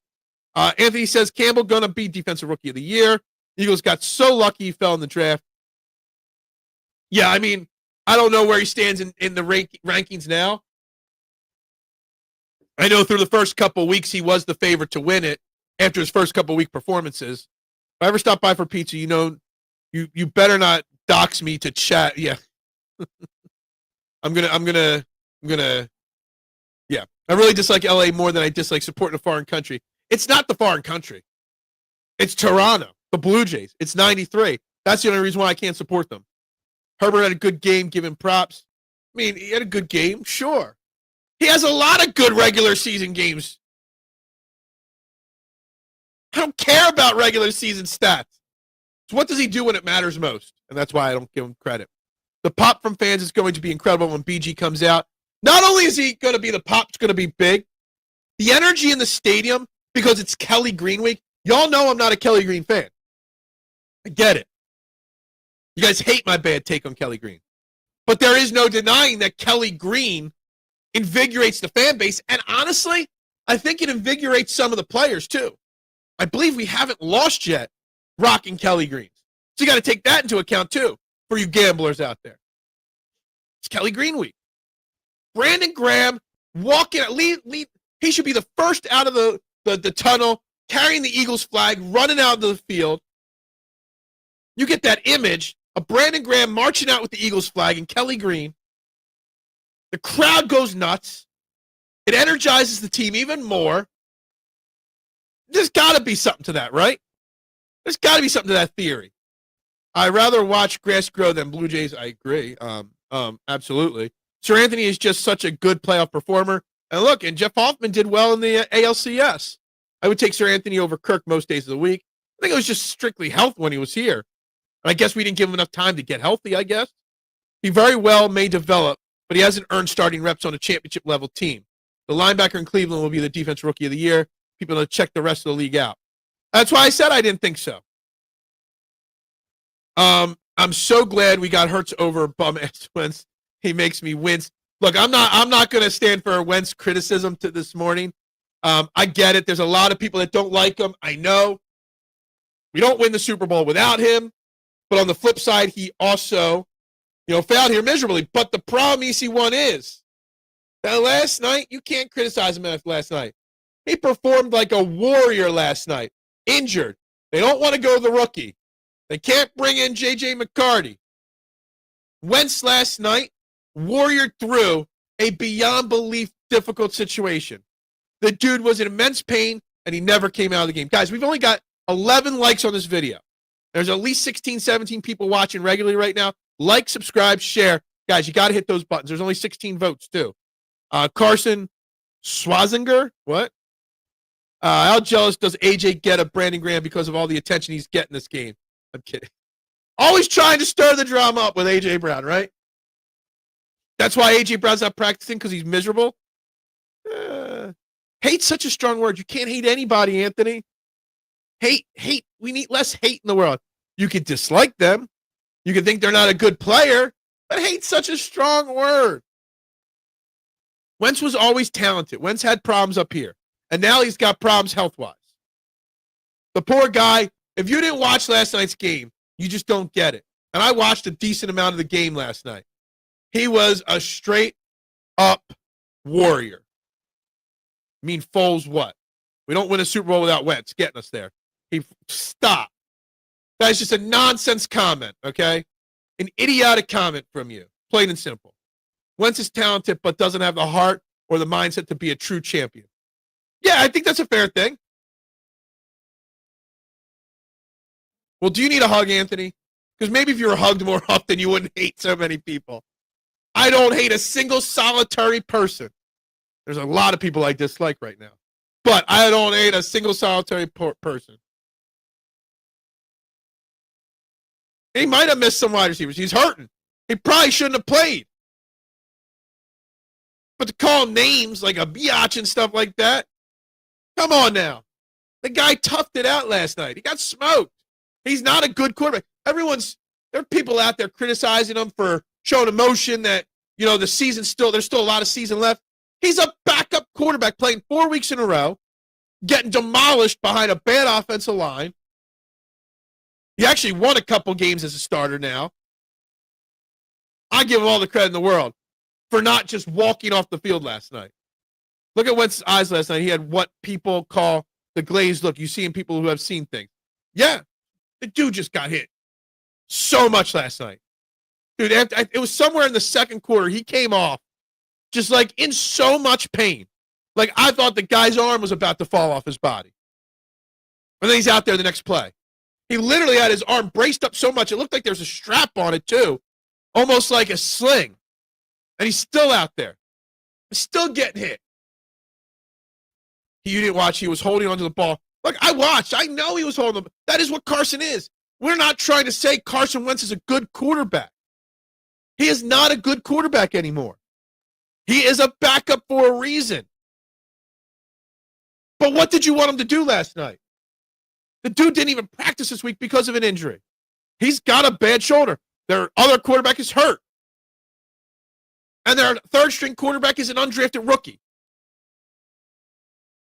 Anthony says, Campbell going to be Defensive Rookie of the Year. Eagles got so lucky he fell in the draft. Yeah, I mean, I don't know where he stands in the rankings now. I know through the first couple of weeks he was the favorite to win it after his first couple of week performances. If I ever stop by for pizza, you know, you better not dox me to chat. Yeah. I'm gonna yeah. I really dislike LA more than I dislike supporting a foreign country. It's not the foreign country. It's Toronto, the Blue Jays. It's 93. That's the only reason why I can't support them. Herbert had a good game, give him props. I mean, he had a good game, sure. He has a lot of good regular season games. I don't care about regular season stats. So what does he do when it matters most? And that's why I don't give him credit. The pop from fans is going to be incredible when BG comes out. Not only is he going to be the pop's going to be big, the energy in the stadium, because it's Kelly Green week. Y'all know I'm not a Kelly Green fan. I get it. You guys hate my bad take on Kelly Green. But there is no denying that Kelly Green invigorates the fan base. And honestly, I think it invigorates some of the players too. I believe we haven't lost yet rocking Kelly Greens. So you got to take that into account too for you gamblers out there. It's Kelly Green week. Brandon Graham walking, he should be the first out of the tunnel, carrying the Eagles flag, running out of the field. You get that image of Brandon Graham marching out with the Eagles flag and Kelly Green. The crowd goes nuts. It energizes the team even more. There's got to be something to that, right? There's got to be something to that theory. I'd rather watch grass grow than Blue Jays. I agree. Absolutely. Sir Anthony is just such a good playoff performer. And look, and Jeff Hoffman did well in the ALCS. I would take Sir Anthony over Kirk most days of the week. I think it was just strictly health when he was here. And I guess we didn't give him enough time to get healthy, I guess. He very well may develop, but he hasn't earned starting reps on a championship-level team. The linebacker in Cleveland will be the Defensive Rookie of the Year. People will check the rest of the league out. That's why I said I didn't think so. I'm so glad we got Hurts over bum-ass Wentz. He makes me wince. Look, I'm not going to stand for Wentz criticism to this morning. I get it. There's a lot of people that don't like him. I know. We don't win the Super Bowl without him. But on the flip side, he also, failed here miserably. But the problem EC1 is that last night, you can't criticize him after last night. He performed like a warrior last night. Injured. They don't want to go to the rookie. They can't bring in J.J. McCarty. Wentz last night warriored through a beyond belief difficult situation. The dude was in immense pain, and he never came out of the game. Guys, we've only got 11 likes on this video. There's at least 16, 17 people watching regularly right now. Like, subscribe, share. Guys, you got to hit those buttons. There's only 16 votes, too. Carson Swazinger, what? How jealous does AJ get of Brandon Graham because of all the attention he's getting this game? I'm kidding. Always trying to stir the drama up with AJ Brown, right? That's why AJ Brown's not practicing, because he's miserable. Hate's such a strong word. You can't hate anybody, Anthony. Hate. We need less hate in the world. You could dislike them. You could think they're not a good player, but hate's such a strong word. Wentz was always talented. Wentz had problems up here, and now he's got problems health-wise. The poor guy, if you didn't watch last night's game, you just don't get it. And I watched a decent amount of the game last night. He was a straight-up warrior. I mean, Foles what? We don't win a Super Bowl without Wentz getting us there. Stop. That's just a nonsense comment, okay? An idiotic comment from you, plain and simple. Wentz is talented but doesn't have the heart or the mindset to be a true champion. Yeah, I think that's a fair thing. Well, do you need a hug, Anthony? Because maybe if you were hugged more often, you wouldn't hate so many people. I don't hate a single solitary person. There's a lot of people I dislike right now. But I don't hate a single solitary person. He might have missed some wide receivers. He's hurting. He probably shouldn't have played. But to call names like a biatch and stuff like that, come on now. The guy toughed it out last night. He got smoked. He's not a good quarterback. There are people out there criticizing him for showing emotion that, the season's there's still a lot of season left. He's a backup quarterback playing 4 weeks in a row, getting demolished behind a bad offensive line. He actually won a couple games as a starter now. I give him all the credit in the world for not just walking off the field last night. Look at Wentz's eyes last night. He had what people call the glazed look. You see in people who have seen things. Yeah, the dude just got hit so much last night. Dude, it was somewhere in the second quarter. He came off just like in so much pain. Like I thought the guy's arm was about to fall off his body. And then he's out there the next play. He literally had his arm braced up so much, it looked like there's a strap on it too. Almost like a sling. And he's still out there. He's still getting hit. You didn't watch. He was holding onto the ball. Look, I watched. I know he was holding them. That is what Carson is. We're not trying to say Carson Wentz is a good quarterback. He is not a good quarterback anymore. He is a backup for a reason. But what did you want him to do last night? The dude didn't even practice this week because of an injury. He's got a bad shoulder. Their other quarterback is hurt. And their third-string quarterback is an undrafted rookie.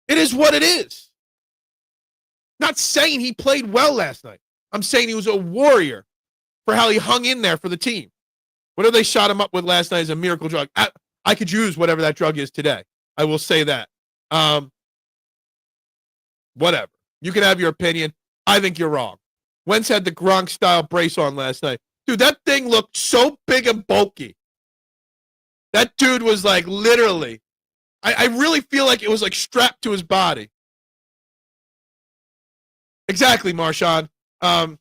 It is what it is. Not saying he played well last night. I'm saying he was a warrior for how he hung in there for the team. Whatever they shot him up with last night is a miracle drug. I could use whatever that drug is today. I will say that. Whatever. You can have your opinion. I think you're wrong. Wentz had the Gronk-style brace on last night. Dude, that thing looked so big and bulky. That dude was like literally, I really feel like it was like strapped to his body. Exactly, Marshawn. Yeah,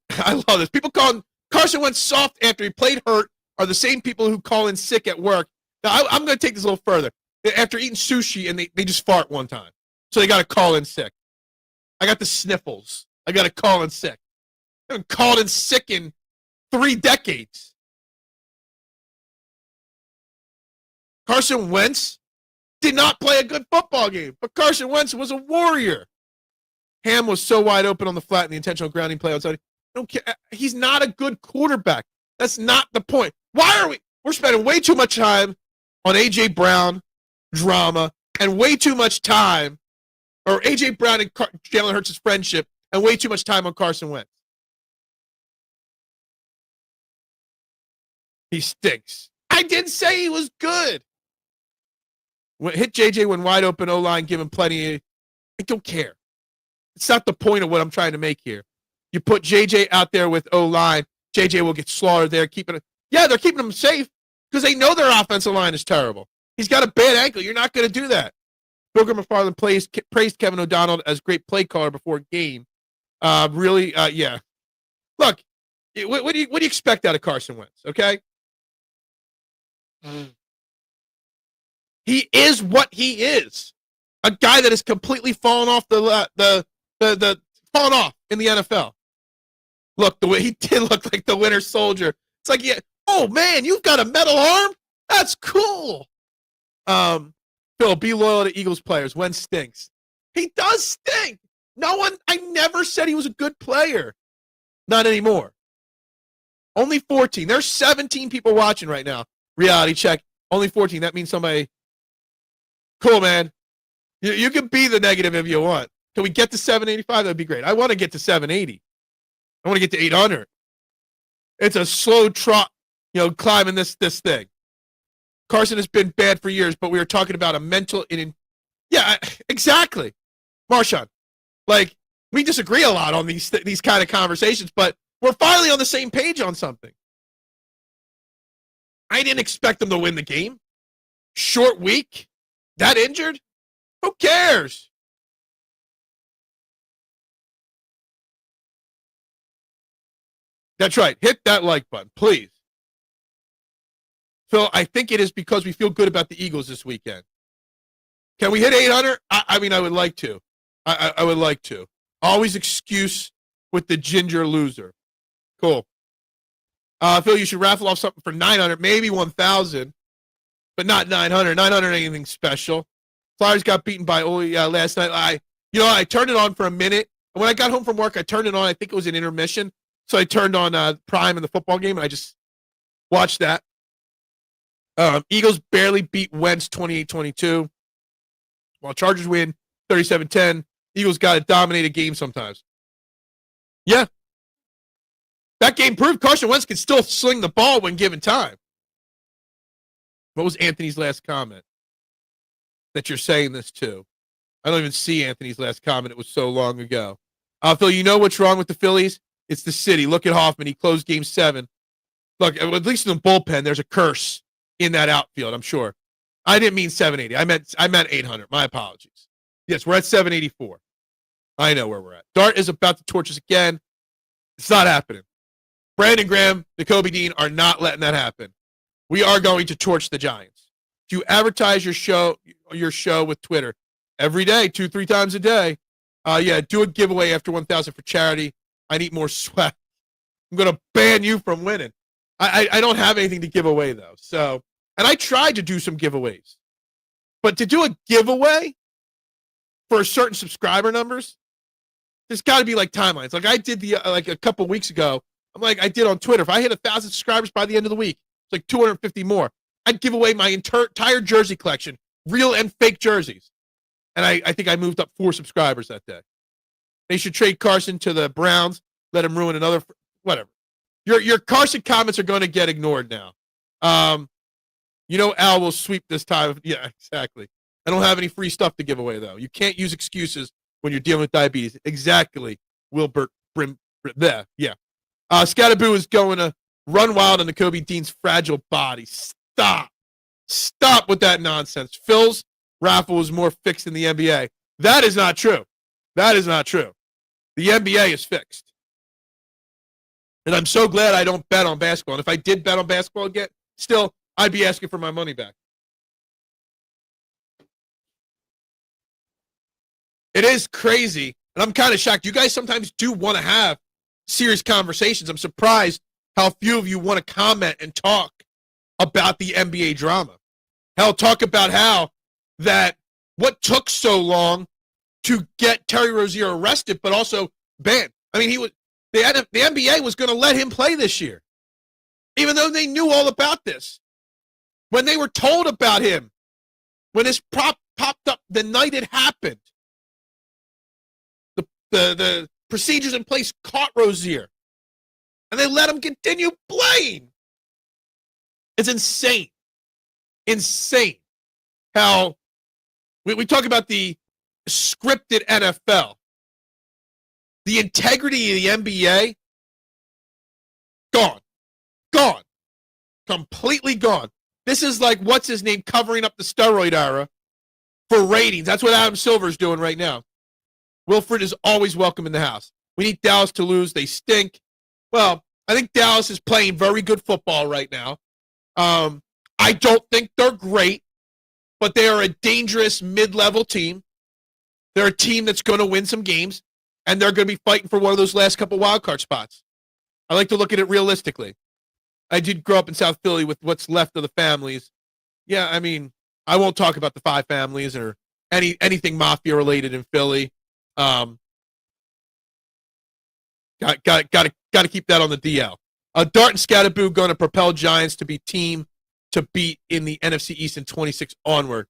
I love this. People calling Carson Wentz soft after he played hurt are the same people who call in sick at work. Now, I'm going to take this a little further. After eating sushi and they just fart one time. So they got to call in sick. I got the sniffles. I got to call in sick. I haven't called in sick in 3 decades. Carson Wentz did not play a good football game, but Carson Wentz was a warrior. Ham was so wide open on the flat and the intentional grounding play outside. I don't care. He's not a good quarterback. That's not the point. We're spending way too much time on A.J. Brown drama and way too much time, or A.J. Brown and Jalen Hurts' friendship, and way too much time on Carson Wentz. He stinks. I didn't say he was good. Hit JJ when wide open O-line, give him plenty. I don't care. It's not the point of what I'm trying to make here. You put JJ out there with O-line, JJ will get slaughtered there. They're keeping him safe because they know their offensive line is terrible. He's got a bad ankle. You're not going to do that. Booger McFarland praised Kevin O'Donnell as great play caller before game. Yeah. Look, what do you expect out of Carson Wentz? Okay, he is what he is, a guy that has completely fallen off fallen off in the NFL. Look, the way he did look like the Winter Soldier. It's like, yeah, oh man, you've got a metal arm. That's cool. Phil, be loyal to Eagles players. Wentz stinks. He does stink. I never said he was a good player. Not anymore. Only 14. There's 17 people watching right now. Reality check. Only 14. That means somebody. Cool, man. You can be the negative if you want. Can we get to 785? That'd be great. I want to get to 780. I want to get to 800. It's a slow trot, climbing this thing. Carson has been bad for years, but we were talking about a mental. Yeah, exactly. Marshawn, we disagree a lot on these kind of conversations, but we're finally on the same page on something. I didn't expect them to win the game. Short week, that injured. Who cares? That's right. Hit that like button, please. Phil, I think it is because we feel good about the Eagles this weekend. Can we hit 800? I would like to. I would like to. Always excuse with the ginger loser. Cool. Phil, you should raffle off something for 900, maybe 1,000, but not 900. 900 ain't anything special. Flyers got beaten by Ole last night. I turned it on for a minute. And when I got home from work, I turned it on. I think it was an intermission. So I turned on Prime in the football game, and I just watched that. Eagles barely beat Wentz 28-22, while Chargers win 37-10. Eagles got to dominate a game sometimes. Yeah. That game proved Carson Wentz can still sling the ball when given time. What was Anthony's last comment that you're saying this to? I don't even see Anthony's last comment. It was so long ago. Phil, you know what's wrong with the Phillies? It's the city. Look at Hoffman. He closed game 7. Look, at least in the bullpen, there's a curse in that outfield, I'm sure. I didn't mean 780. I meant 800. My apologies. Yes, we're at 784. I know where we're at. Dart is about to torch us again. It's not happening. Brandon Graham, Nakobe Dean are not letting that happen. We are going to torch the Giants. If you advertise your show with Twitter every day, 2-3 times a day, do a giveaway after 1,000 for charity. I need more sweat. I'm going to ban you from winning. I don't have anything to give away, though. So, and I tried to do some giveaways. But to do a giveaway for certain subscriber numbers, there's got to be timelines. I did a couple weeks ago. I did on Twitter. If I hit 1,000 subscribers by the end of the week, it's 250 more. I'd give away my entire jersey collection, real and fake jerseys. And I think I moved up 4 subscribers that day. They should trade Carson to the Browns. Let him ruin another. Whatever. Your Carson comments are going to get ignored now. Al will sweep this time. Yeah, exactly. I don't have any free stuff to give away, though. You can't use excuses when you're dealing with diabetes. Exactly, Wilbert Brim. There, yeah. Scatterboo is going to run wild on Nakobe Dean's fragile body. Stop with that nonsense. Phil's raffle was more fixed in the NBA. That is not true. The NBA is fixed. And I'm so glad I don't bet on basketball. And if I did bet on basketball again, still, I'd be asking for my money back. It is crazy. And I'm kind of shocked. You guys sometimes do want to have serious conversations. I'm surprised how few of you want to comment and talk about the NBA drama. Hell, talk about how what took so long to get Terry Rozier arrested, but also banned. The NBA was going to let him play this year, even though they knew all about this. When they were told about him, when this popped up the night it happened, the procedures in place caught Rozier, and they let him continue playing. It's insane how We talk about the scripted NFL. The integrity of the NBA, gone. Gone. Completely gone. This is like, what's his name, covering up the steroid era for ratings. That's what Adam Silver's doing right now. Wilfred is always welcome in the house. We need Dallas to lose. They stink. Well, I think Dallas is playing very good football right now. I don't think they're great, but they are a dangerous mid-level team. They're a team that's going to win some games, and they're going to be fighting for one of those last couple wild card spots. I like to look at it realistically. I did grow up in South Philly with what's left of the families. Yeah, I mean, I won't talk about the five families or anything mafia related in Philly. Got to keep that on the DL. Dart and Scatterboo going to propel Giants to be team to beat in the NFC East in 26 onward.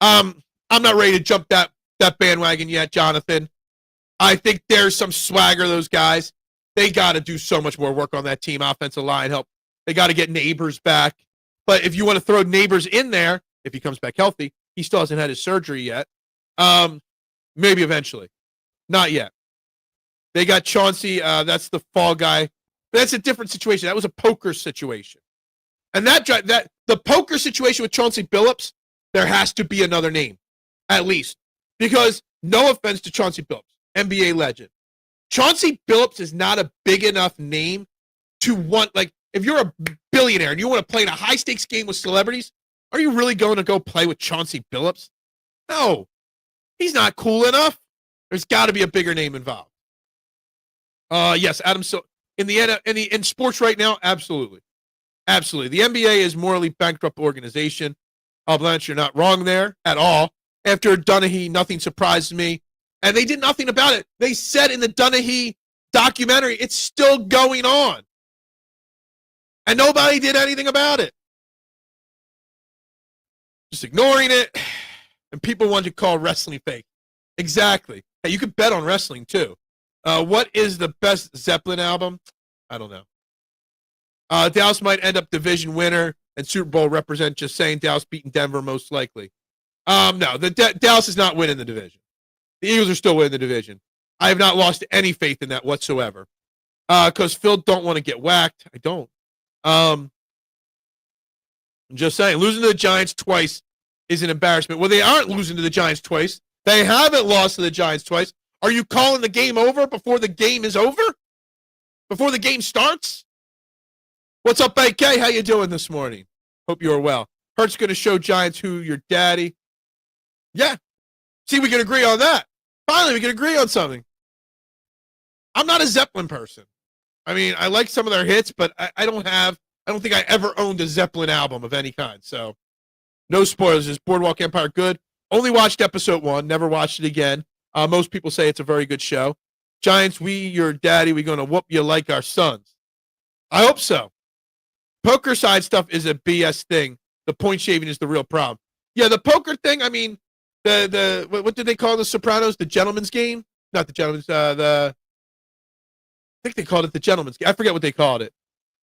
I'm not ready to jump that bandwagon yet, Jonathan. I think there's some swagger, those guys. They got to do so much more work on that team, offensive line help. They got to get Neighbors back. But if you want to throw Neighbors in there, if he comes back healthy, he still hasn't had his surgery yet. Maybe eventually. Not yet. They got Chauncey. That's the fall guy. But that's a different situation. That was a poker situation. And that the poker situation with Chauncey Billups, there has to be another name, at least. Because, no offense to Chauncey Billups, NBA legend. Chauncey Billups is not a big enough name to want, like, if you're a billionaire and you want to play in a high-stakes game with celebrities, are you really going to go play with Chauncey Billups? No. He's not cool enough. There's got to be a bigger name involved. Yes, Adam. So in sports right now, absolutely. Absolutely. The NBA is morally bankrupt organization. Blanche, you're not wrong there at all. After Dunahee, nothing surprised me. And they did nothing about it. They said in the Dunahee documentary, it's still going on. And nobody did anything about it. Just ignoring it. And people want to call wrestling fake. Exactly. Hey, you could bet on wrestling, too. What is the best Zeppelin album? I don't know. Dallas might end up division winner and Super Bowl represent. Just saying, Dallas beating Denver most likely. No, Dallas is not winning the division. The Eagles are still winning the division. I have not lost any faith in that whatsoever. Because Phil don't want to get whacked. I don't. I'm just saying, losing to the Giants twice is an embarrassment. Well, they aren't losing to the Giants twice. They haven't lost to the Giants twice. Are you calling the game over before the game is over? Before the game starts? What's up, AK? How you doing this morning? Hope you are well. Hurt's going to show Giants who your daddy. Yeah. See, we can agree on that. Finally, we can agree on something. I'm not a Zeppelin person. I mean, I like some of their hits, but I don't think I ever owned a Zeppelin album of any kind. So, no spoilers. Is Boardwalk Empire good? Only watched episode 1. Never watched it again. Most people say it's a very good show. Giants, your daddy, we going to whoop you like our sons. I hope so. Poker side stuff is a BS thing. The point shaving is the real problem. Yeah, the poker thing, I mean, what did they call the Sopranos? The gentleman's game? Not the gentleman's, I think they called it the gentleman's game. I forget what they called it.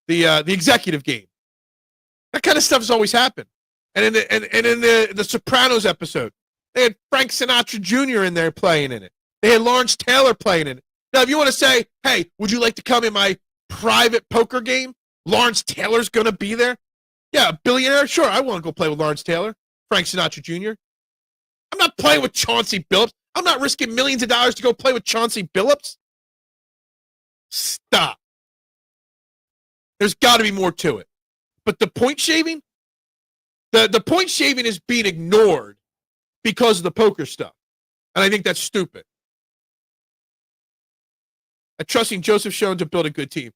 The executive game. That kind of stuff has always happened. And in the Sopranos episode, they had Frank Sinatra Jr. in there playing in it. They had Lawrence Taylor playing in it. Now, if you want to say, hey, would you like to come in my private poker game? Lawrence Taylor's going to be there? Yeah, a billionaire? Sure, I want to go play with Lawrence Taylor, Frank Sinatra Jr. I'm not playing with Chauncey Billups. I'm not risking millions of dollars to go play with Chauncey Billups. Stop. There's got to be more to it. But the point shaving? The point shaving is being ignored because of the poker stuff. And I think that's stupid. I'm trusting Joseph Schoen to build a good team.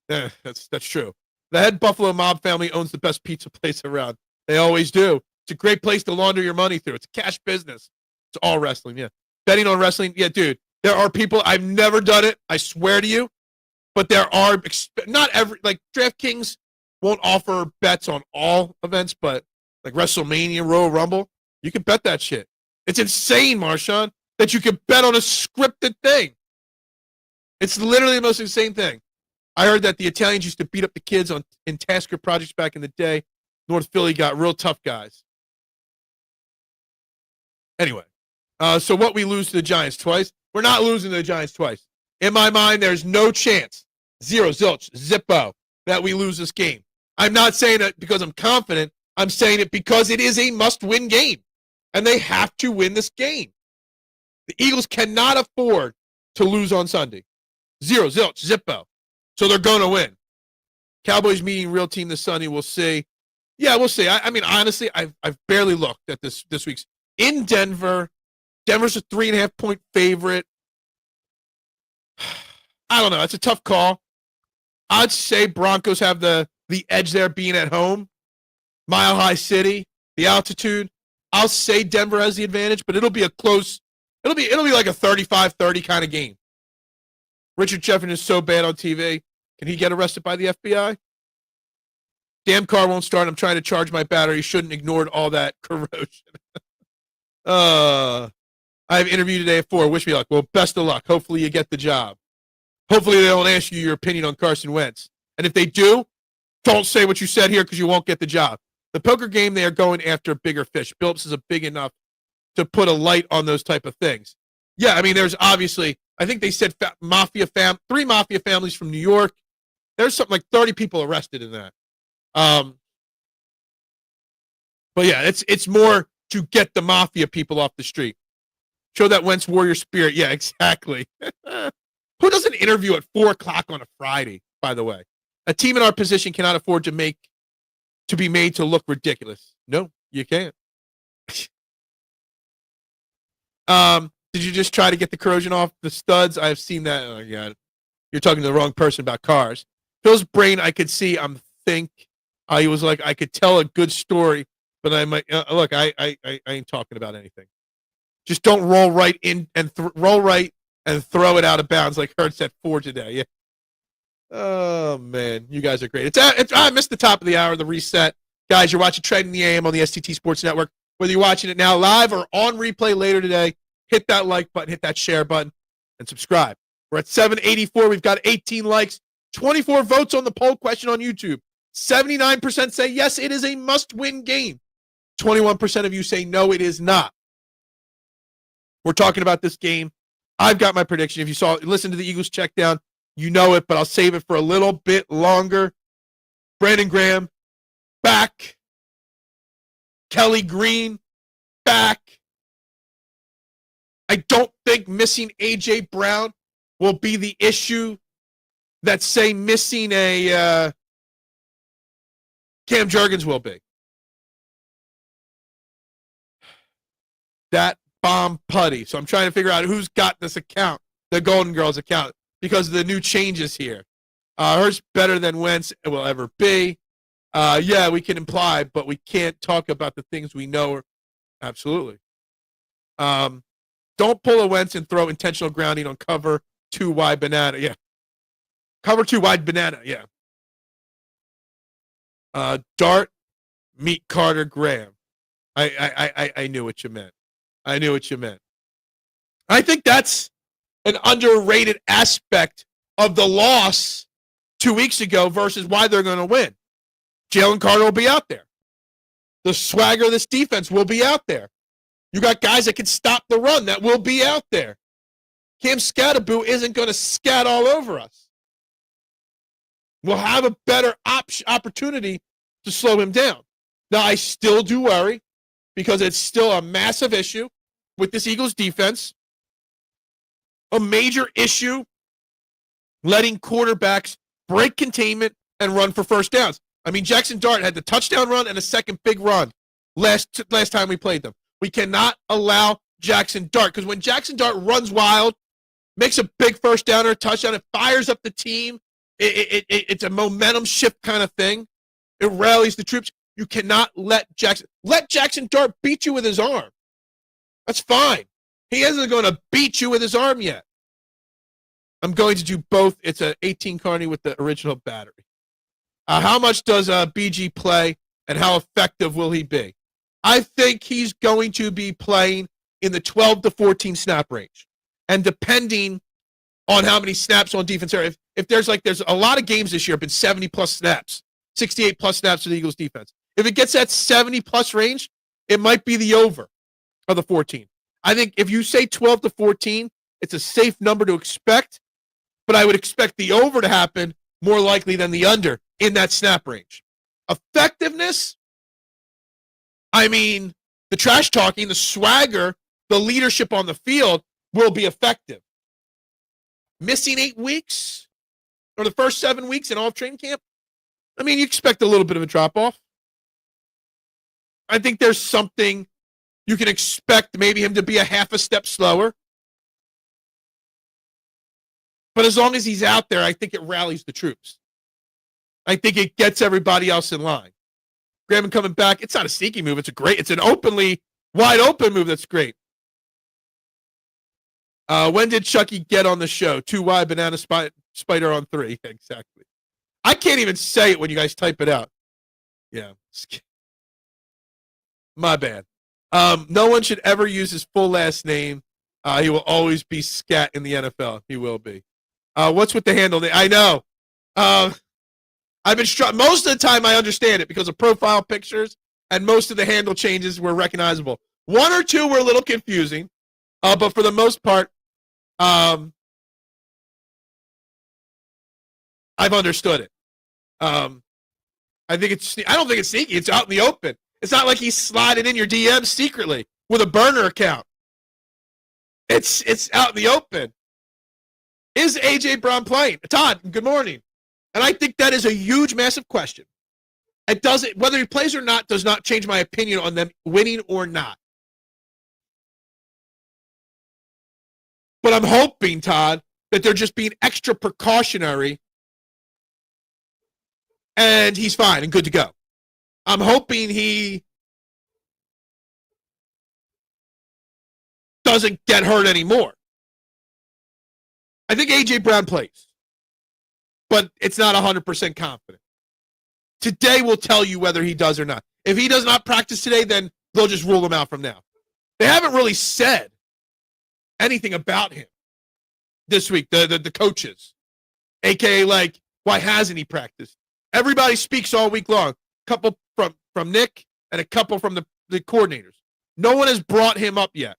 That's true. The head Buffalo mob family owns the best pizza place around. They always do. It's a great place to launder your money through. It's a cash business. It's all wrestling, yeah. Betting on wrestling, yeah, dude. There are people, I've never done it, I swear to you, but there are, not every, like DraftKings won't offer bets on all events, but like WrestleMania, Royal Rumble, you can bet that shit. It's insane, Marshawn, that you can bet on a scripted thing. It's literally the most insane thing. I heard that the Italians used to beat up the kids in Tasker projects back in the day. North Philly got real tough guys. Anyway, so what, we lose to the Giants twice? We're not losing to the Giants twice. In my mind, there's no chance, zero, zilch, zippo, that we lose this game. I'm not saying it because I'm confident. I'm saying it because it is a must-win game, and they have to win this game. The Eagles cannot afford to lose on Sunday. Zero, zilch, zippo. So they're going to win. Cowboys meeting real team this Sunday. We'll see. Yeah, we'll see. I mean, honestly, I've barely looked at this week's. In Denver, Denver's a 3.5-point favorite. I don't know. It's a tough call. I'd say Broncos have the edge there being at home. Mile High City, the altitude. I'll say Denver has the advantage, but it'll be a close, it'll be like a 35-30 kind of game. Richard Jefferson is so bad on TV. Can he get arrested by the FBI? Damn car won't start. I'm trying to charge my battery. Shouldn't ignored all that corrosion. I have an interview today at 4. Wish me luck. Well, best of luck. Hopefully you get the job. Hopefully they don't ask you your opinion on Carson Wentz. And if they do, don't say what you said here because you won't get the job. The poker game, they are going after bigger fish. Billups is a big enough to put a light on those type of things. Yeah, I mean, there's obviously, I think they said 3 mafia families from New York. There's something like 30 people arrested in that. But yeah, it's more to get the mafia people off the street. Show that Wentz warrior spirit. Yeah, exactly. Who does an interview at 4 o'clock on a Friday, by the way? A team in our position cannot afford to be made to look ridiculous. No, you can't. Did you just try to get the corrosion off the studs? I've seen that. Oh, God. You're talking to the wrong person about cars. Phil's brain, I could see, he was like, I could tell a good story, but I might, look, I ain't talking about anything. Just don't roll right in and roll right and throw it out of bounds like Hurts at 4 today. Yeah. Oh, man. You guys are great. I missed the top of the hour, the reset. Guys, you're watching Trending the AM on the STT Sports Network. Whether you're watching it now live or on replay later today, hit that like button, hit that share button, and subscribe. We're at 784. We've got 18 likes, 24 votes on the poll question on YouTube. 79% say yes, it is a must-win game. 21% of you say no, it is not. We're talking about this game. I've got my prediction. If you listen to the Eagles check down, you know it, but I'll save it for a little bit longer. Brandon Graham, back. Kelly Green, back. I don't think missing A.J. Brown will be the issue that, say, missing a Cam Jurgens will be. That bomb putty. So I'm trying to figure out who's got this account, the Golden Girls account, because of the new changes here. Hers better than Wentz will ever be. Yeah, we can imply, but we can't talk about the things we know. Absolutely. Don't pull a Wentz and throw intentional grounding on cover 2 wide banana. Yeah. Cover 2 wide banana. Yeah. Dart, meet Carter Graham. I knew what you meant. I knew what you meant. I think that's an underrated aspect of the loss 2 weeks ago versus why they're going to win. Jalen Carter will be out there. The swagger of this defense will be out there. You got guys that can stop the run that will be out there. Cam Scatterboo isn't going to scat all over us. We'll have a better opportunity to slow him down. Now, I still do worry because it's still a massive issue with this Eagles defense. A major issue letting quarterbacks break containment and run for first downs. I mean, Jackson Dart had the touchdown run and a second big run last time we played them. We cannot allow Jackson Dart because when Jackson Dart runs wild, makes a big first down or a touchdown, it fires up the team. It's a momentum shift kind of thing. It rallies the troops. You cannot let Jackson Dart beat you with his arm. That's fine. He isn't going to beat you with his arm yet. I'm going to do both. It's an 18 Carney with the original battery. How much does BG play, and how effective will he be? I think he's going to be playing in the 12 to 14 snap range. And depending on how many snaps on defense are, if there's a lot of games this year have been 70-plus snaps, 68-plus snaps for the Eagles defense. If it gets that 70-plus range, it might be the over. of the 14. I think if you say 12 to 14, it's a safe number to expect, but I would expect the over to happen more likely than the under in that snap range. Effectiveness, I mean, the trash talking, the swagger, the leadership on the field will be effective. Missing 8 weeks or the first 7 weeks in all training camp, I mean, you expect a little bit of a drop-off. I think there's something you can expect maybe him to be a half a step slower. But as long as he's out there, I think it rallies the troops. I think it gets everybody else in line. Graham coming back, it's not a sneaky move. It's an openly wide open move that's great. When did Chucky get on the show? 2 wide banana spider on 3. Exactly. I can't even say it when you guys type it out. Yeah. My bad. No one should ever use his full last name. He will always be Scat in the NFL. He will be. What's with the handle? I know. I've been most of the time I understand it because of profile pictures, and most of the handle changes were recognizable. 1 or 2 were a little confusing, but for the most part, I've understood it. I don't think it's sneaky. It's out in the open. It's not like he's sliding in your DMs secretly with a burner account. It's out in the open. Is A.J. Brown playing? Todd, good morning. And I think that is a huge, massive question. It doesn't, whether he plays or not, does not change my opinion on them winning or not. But I'm hoping, Todd, that they're just being extra precautionary and he's fine and good to go. I'm hoping he doesn't get hurt anymore. I think A.J. Brown plays, but it's not 100% confident. Today will tell you whether he does or not. If he does not practice today, then they'll just rule him out from now. They haven't really said anything about him this week, the coaches, a.k.a. like, why hasn't he practiced? Everybody speaks all week long. A couple from Nick and a couple from the coordinators. No one has brought him up yet.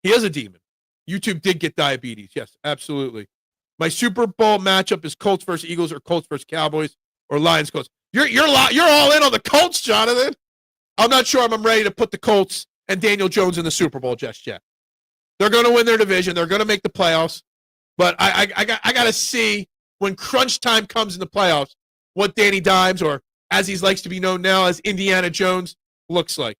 He is a demon. YouTube did get diabetes. Yes, absolutely. My Super Bowl matchup is Colts versus Eagles or Colts versus Cowboys or Lions Colts. You're all in on the Colts, Jonathan. I'm not sure I'm ready to put the Colts and Daniel Jones in the Super Bowl just yet. They're going to win their division. They're going to make the playoffs. But I got to see when crunch time comes in the playoffs what Danny Dimes, or as he likes to be known now as Indiana Jones, looks like.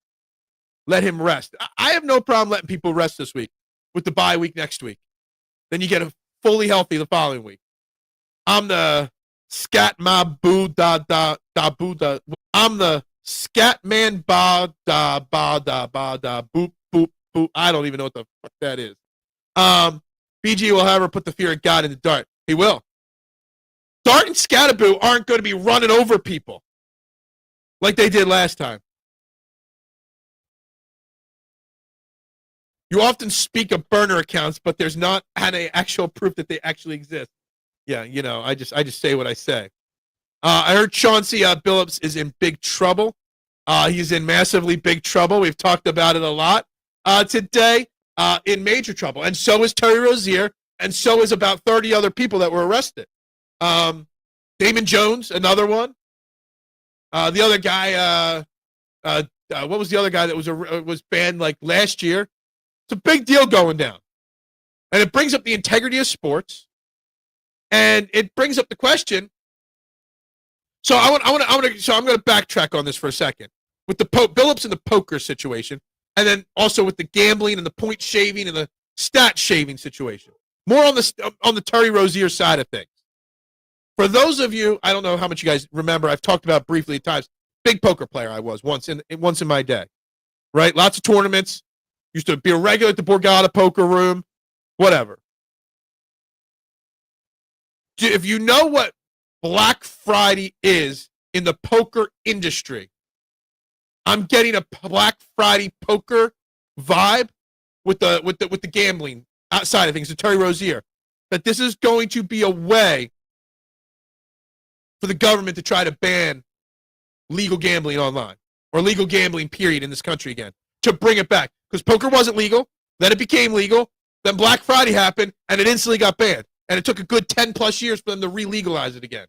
Let him rest. I have no problem letting people rest this week with the bye week next week. Then you get a fully healthy the following week. I'm the scat ma boo da da da boo da. I'm the scat man ba da ba da ba da boop boop boop. I don't even know what the fuck that is. BG will however put the fear of God into Dart. He will. Dart and Scataboo aren't going to be running over people like they did last time. You often speak of burner accounts, but there's not any actual proof that they actually exist. Yeah, you know, I just say what I say. I heard Chauncey Billups is in big trouble. He's in massively big trouble. We've talked about it a lot today. In major trouble. And so is Terry Rozier, and so is about 30 other people that were arrested. Damon Jones, another one. The other guy, what was the other guy that was banned like last year? It's a big deal going down. And it brings up the integrity of sports. And it brings up the question. So I'm going to backtrack on this for a second. With the Billups and the poker situation, and then also with the gambling and the point shaving and the stat shaving situation. More on the Terry Rozier side of things. For those of you, I don't know how much you guys remember, I've talked about briefly at times, big poker player I was once in my day. Right? Lots of tournaments. Used to be a regular at the Borgata poker room. Whatever. If you know what Black Friday is in the poker industry, I'm getting a Black Friday poker vibe with the gambling outside of things, the Terry Rozier, that this is going to be a way for the government to try to ban legal gambling online or legal gambling period in this country again. to bring it back. Because poker wasn't legal, then it became legal, then Black Friday happened, and it instantly got banned. And it took a good 10-plus years for them to re-legalize it again.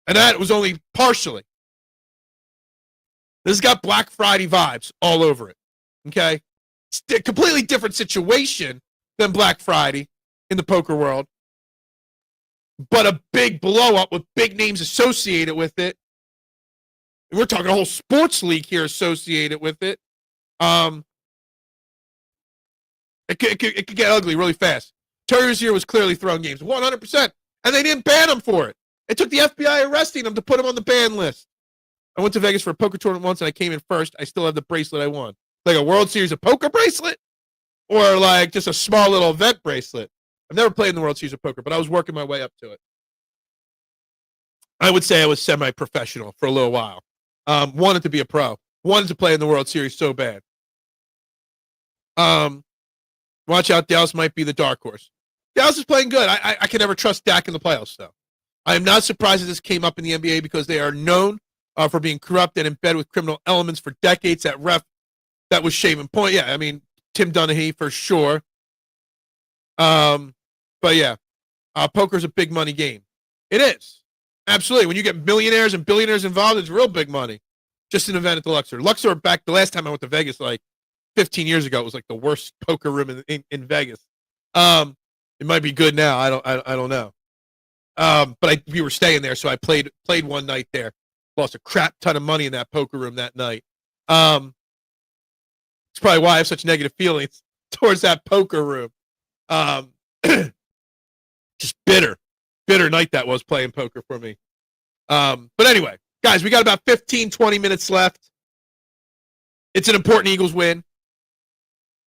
And that was only partially. This has got Black Friday vibes all over it. Okay? It's a completely different situation than Black Friday in the poker world. But a big blow-up with big names associated with it. And we're talking a whole sports league here associated with it. It could get ugly really fast. Tyrese here was clearly throwing games, 100%. And they didn't ban him for it. It took the FBI arresting him to put him on the ban list. I went to Vegas for a poker tournament once, and I came in first. I still have the bracelet I won. Like a World Series of Poker bracelet? Or like just a small little event bracelet? I've never played in the World Series of Poker, but I was working my way up to it. I would say I was semi-professional for a little while. Wanted to be a pro. Wanted to play in the World Series so bad. Watch out, Dallas might be the dark horse. Dallas is playing good. I can never trust Dak in the playoffs, though. I am not surprised that this came up in the NBA because they are known for being corrupt and in bed with criminal elements for decades. That ref, that was shaving point. Yeah, I mean, Tim Donaghy for sure. But yeah, poker's a big money game. It is. Absolutely. When you get millionaires and billionaires involved, it's real big money. Just an event at the Luxor. Luxor, back the last time I went to Vegas, like 15 years ago, it was like the worst poker room in Vegas. It might be good now. I don't know. But we were staying there, so I played one night there. Lost a crap ton of money in that poker room that night. It's probably why I have such negative feelings towards that poker room. Just bitter night that was playing poker for me. But anyway, guys, we got about 15, 20 minutes left. It's an important Eagles win.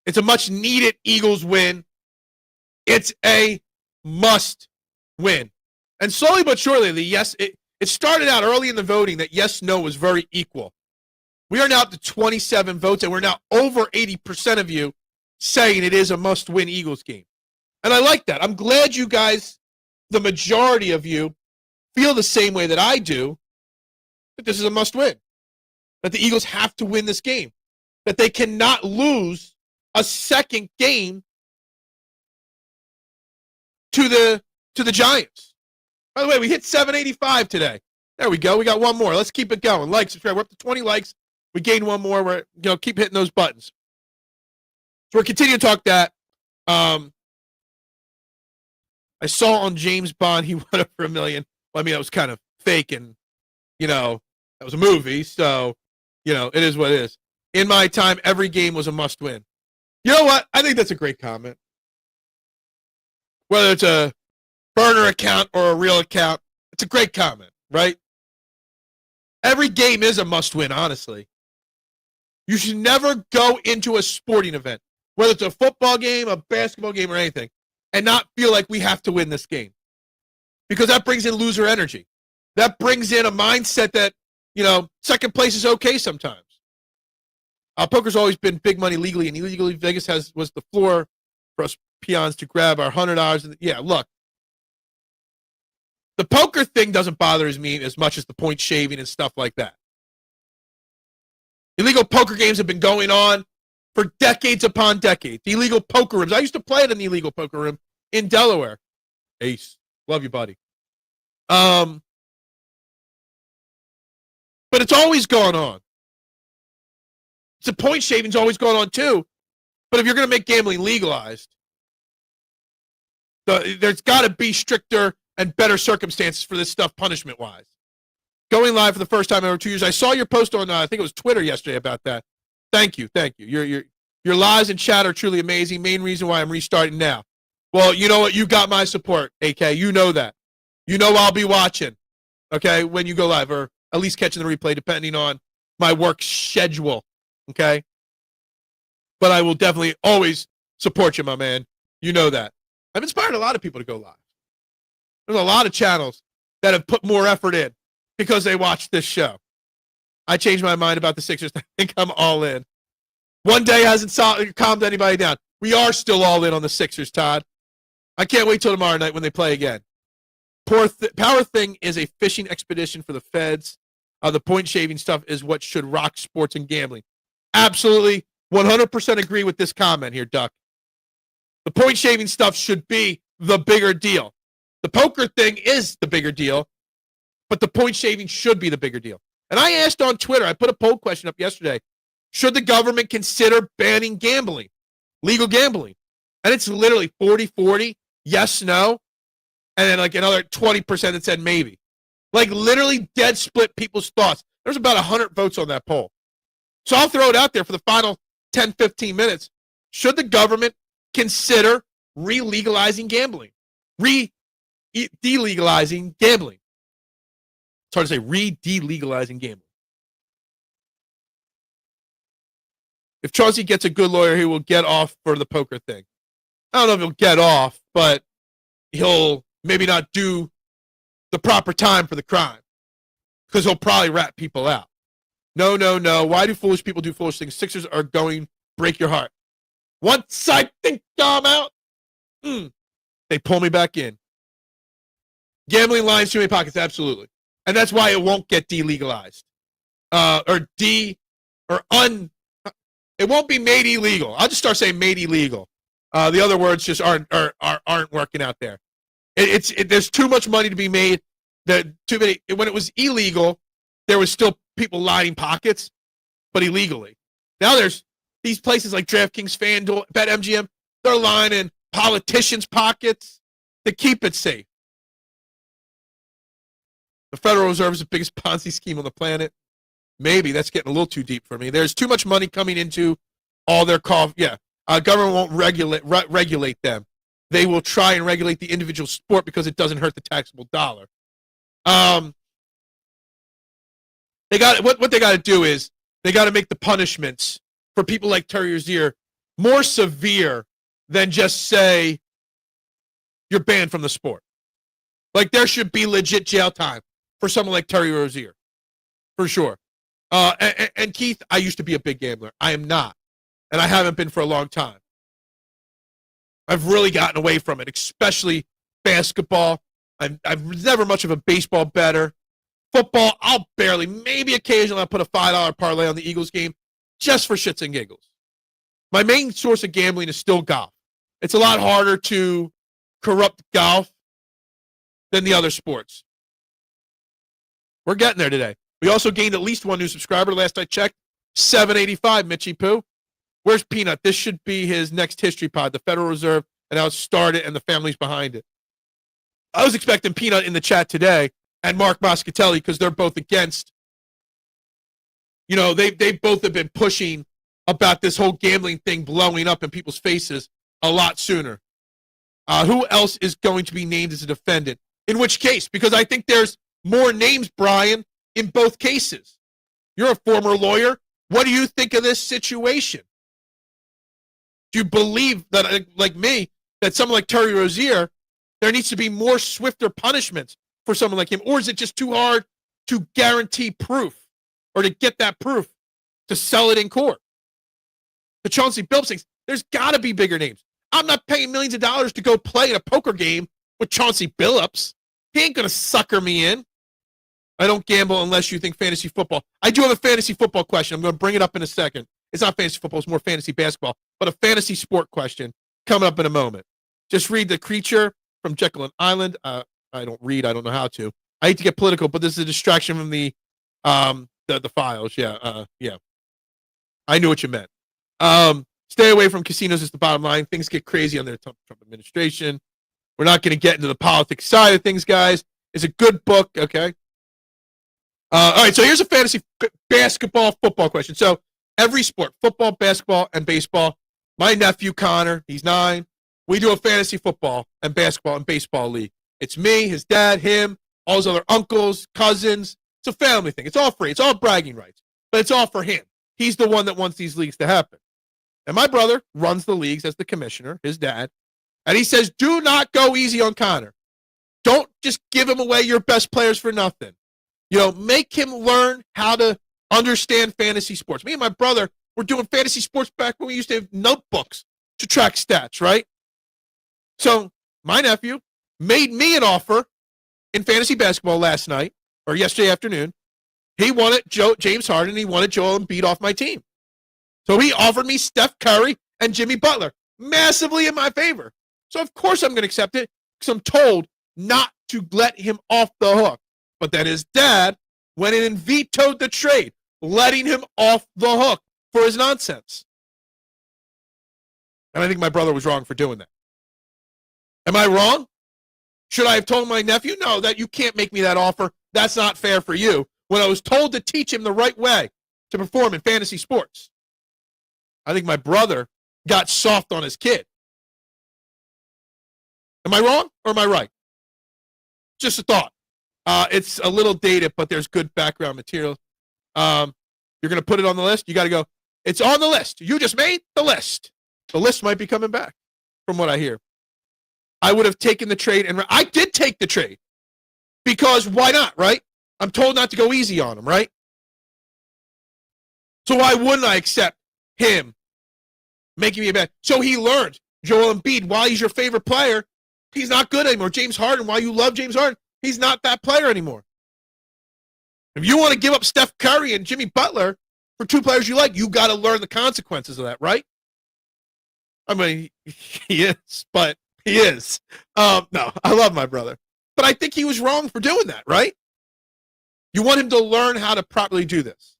It's a much-needed Eagles win. It's a must win. And slowly but surely, it started out early in the voting that yes-no was very equal. We are now up to 27 votes, and we're now over 80% of you saying it is a must-win Eagles game. And I like that. I'm glad you guys, the majority of you, feel the same way that I do, that this is a must-win. That the Eagles have to win this game. That they cannot lose a second game to the Giants. By the way, we hit 785 today. There we go. We got one more. Let's keep it going. Like, subscribe. We're up to 20 likes. We gained one more. We're keep hitting those buttons. So we're continuing to talk that. I saw on James Bond he won it for $1 million. Well, I mean, that was kind of fake, and that was a movie, so it is what it is. In my time, every game was a must-win. You know what? I think that's a great comment. Whether it's a burner account or a real account, it's a great comment, right? Every game is a must-win, honestly. You should never go into a sporting event, whether it's a football game, a basketball game, or anything, and not feel like we have to win this game. Because that brings in loser energy. That brings in a mindset that, second place is okay sometimes. Poker's always been big money legally, and illegally Vegas was the floor for us peons to grab our $100. Yeah, look. The poker thing doesn't bother me as much as the point shaving and stuff like that. Illegal poker games have been going on for decades upon decades. The illegal poker rooms. I used to play at an illegal poker room in Delaware. Ace. Love you, buddy. But it's always gone on. The point shaving's always gone on too. But if you're going to make gambling legalized, there's got to be stricter and better circumstances for this stuff punishment-wise. Going live for the first time in over 2 years. I saw your post on, I think it was Twitter yesterday about that. Thank you. Your lives and chat are truly amazing. Main reason why I'm restarting now. Well, you know what? You got my support, AK. You know that. You know I'll be watching, okay, when you go live, or at least catching the replay, depending on my work schedule, okay? But I will definitely always support you, my man. You know that. I've inspired a lot of people to go live. There's a lot of channels that have put more effort in because they watched this show. I changed my mind about the Sixers. I think I'm all in. One day hasn't calmed anybody down. We are still all in on the Sixers, Todd. I can't wait till tomorrow night when they play again. Power Thing is a fishing expedition for the feds. The point shaving stuff is what should rock sports and gambling. Absolutely. 100% agree with this comment here, Duck. The point shaving stuff should be the bigger deal. The poker thing is the bigger deal, but the point shaving should be the bigger deal. And I asked on Twitter, I put a poll question up yesterday, should the government consider banning gambling, legal gambling? And it's literally 40-40, yes, no, and then like another 20% that said maybe. Like literally dead split people's thoughts. There's about 100 votes on that poll. So I'll throw it out there for the final 10, 15 minutes. Should the government consider re-legalizing gambling? Delegalizing gambling. It's hard to say re-delegalizing gambling. If Chauncey gets a good lawyer, he will get off for the poker thing. I don't know if he'll get off, but he'll maybe not do the proper time for the crime because he'll probably rat people out. No. Why do foolish people do foolish things? Sixers are going break your heart. Once I think I'm out, they pull me back in. Gambling lines too many pockets, absolutely. And that's why it won't get delegalized. It won't be made illegal. I'll just start saying made illegal. The other words just aren't working out there. There's too much money to be made. When it was illegal, there was still people lining pockets, but illegally. Now there's these places like DraftKings, FanDuel, BetMGM. They're lining politicians' pockets to keep it safe. The Federal Reserve is the biggest Ponzi scheme on the planet. Maybe that's getting a little too deep for me. There's too much money coming into all their government won't regulate them. They will try and regulate the individual sport because it doesn't hurt the taxable dollar. What they got to do is they got to make the punishments for people like Terry Rozier more severe than just say you're banned from the sport. Like there should be legit jail time for someone like Terry Rozier, for sure. And Keith, I used to be a big gambler. I am not, and I haven't been for a long time. I've really gotten away from it, especially basketball. I've never much of a baseball bettor. Football, I'll maybe occasionally I'll put a $5 parlay on the Eagles game just for shits and giggles. My main source of gambling is still golf. It's a lot harder to corrupt golf than the other sports. We're getting there today. We also gained at least one new subscriber. Last I checked, 785, Mitchie Poo. Where's Peanut? This should be his next history pod, the Federal Reserve, and how it started and the families behind it. I was expecting Peanut in the chat today and Mark Moscatelli because they're both against, they both have been pushing about this whole gambling thing blowing up in people's faces a lot sooner. Who else is going to be named as a defendant? In which case? Because I think there's more names, Brian, in both cases. You're a former lawyer. What do you think of this situation? Do you believe that, like me, that someone like Terry Rozier, there needs to be more swifter punishments for someone like him? Or is it just too hard to guarantee proof or to get that proof to sell it in court? The Chauncey Billups things, there's got to be bigger names. I'm not paying millions of dollars to go play in a poker game with Chauncey Billups. He ain't going to sucker me in. I don't gamble unless you think fantasy football. I do have a fantasy football question. I'm going to bring it up in a second. It's not fantasy football. It's more fantasy basketball. But a fantasy sport question coming up in a moment. Just read The Creature from Jekyll Island. I don't read. I don't know how to. I hate to get political, but this is a distraction from the files. Yeah. I knew what you meant. Stay away from casinos is the bottom line. Things get crazy under the Trump administration. We're not going to get into the politics side of things, guys. It's a good book, okay? All right, so here's a fantasy basketball football question. So every sport, football, basketball, and baseball. My nephew, Connor, he's 9. We do a fantasy football and basketball and baseball league. It's me, his dad, him, all his other uncles, cousins. It's a family thing. It's all free. It's all bragging rights. But it's all for him. He's the one that wants these leagues to happen. And my brother runs the leagues as the commissioner, his dad. And he says, do not go easy on Connor. Don't just give him away your best players for nothing. Make him learn how to understand fantasy sports. Me and my brother were doing fantasy sports back when we used to have notebooks to track stats, right? So my nephew made me an offer in fantasy basketball last night or yesterday afternoon. He wanted James Harden. He wanted Joel Embiid off my team. So he offered me Steph Curry and Jimmy Butler, massively in my favor. So of course I'm going to accept it because I'm told not to let him off the hook. But then his dad went in and vetoed the trade, letting him off the hook for his nonsense. And I think my brother was wrong for doing that. Am I wrong? Should I have told my nephew, no, that you can't make me that offer. That's not fair for you. When I was told to teach him the right way to perform in fantasy sports. I think my brother got soft on his kid. Am I wrong or am I right? Just a thought. It's a little dated, but there's good background material. You're going to put it on the list. You got to go, it's on the list. You just made the list. The list might be coming back from what I hear. I would have taken the trade, and I did take the trade because why not, right? I'm told not to go easy on him, right? So why wouldn't I accept him making me a bet? So he learned, Joel Embiid, while he's your favorite player, he's not good anymore. James Harden, while you love James Harden, he's not that player anymore. If you want to give up Steph Curry and Jimmy Butler for two players you like, you got to learn the consequences of that, right? I mean, he is, but he is. No, I love my brother. But I think he was wrong for doing that, right? You want him to learn how to properly do this.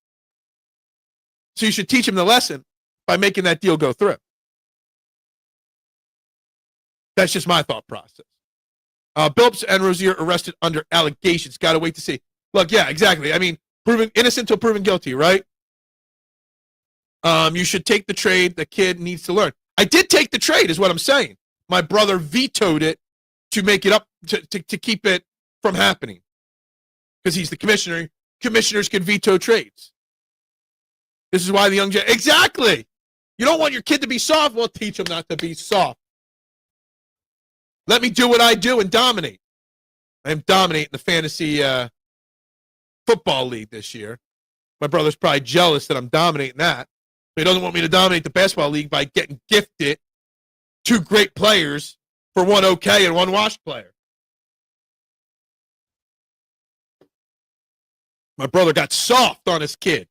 So you should teach him the lesson by making that deal go through. That's just my thought process. Billups and Rozier arrested under allegations. Got to wait to see. Look, yeah, exactly. I mean, proven innocent till proven guilty, right? You should take the trade. The kid needs to learn. I did take the trade, is what I'm saying. My brother vetoed it to make it up, to keep it from happening. Because he's the commissioner. Commissioners can veto trades. This is why the young exactly. You don't want your kid to be soft? Well, teach him not to be soft. Let me do what I do and dominate. I am dominating the fantasy football league this year. My brother's probably jealous that I'm dominating that. But he doesn't want me to dominate the basketball league by getting gifted two great players for one okay and one washed player. My brother got soft on his kid.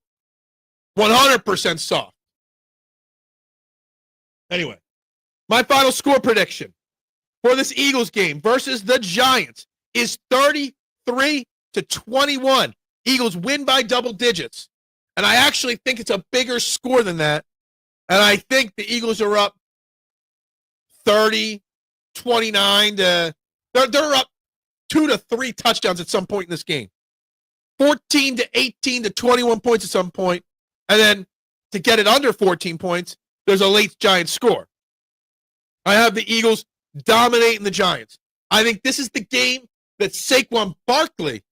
100% soft. Anyway, my final score prediction for this Eagles game versus the Giants is 33-21. Eagles win by double digits. And I actually think it's a bigger score than that. And I think the Eagles are up 30-29 to they're up 2 to 3 touchdowns at some point in this game. 14 to 18 to 21 points at some point. And then to get it under 14 points, there's a late Giants score. I have the Eagles dominating the Giants. I think this is the game that Saquon Barkley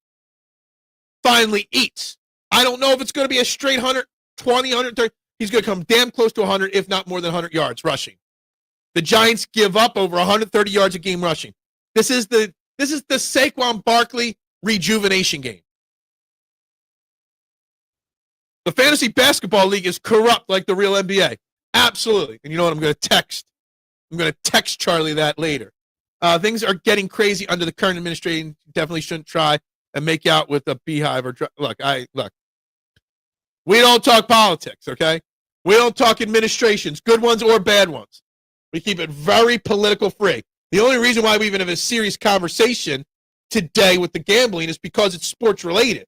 finally eats. I don't know if it's going to be a straight 120, 130. He's going to come damn close to 100, if not more than 100 yards rushing. The Giants give up over 130 yards a game rushing. This is the Saquon Barkley rejuvenation game. The fantasy basketball league is corrupt like the real NBA. Absolutely. And you know what? I'm going to text Charlie that later. Things are getting crazy under the current administration. Definitely shouldn't try and make out with a beehive or look. We don't talk politics, okay? We don't talk administrations, good ones or bad ones. We keep it very political free. The only reason why we even have a serious conversation today with the gambling is because it's sports related.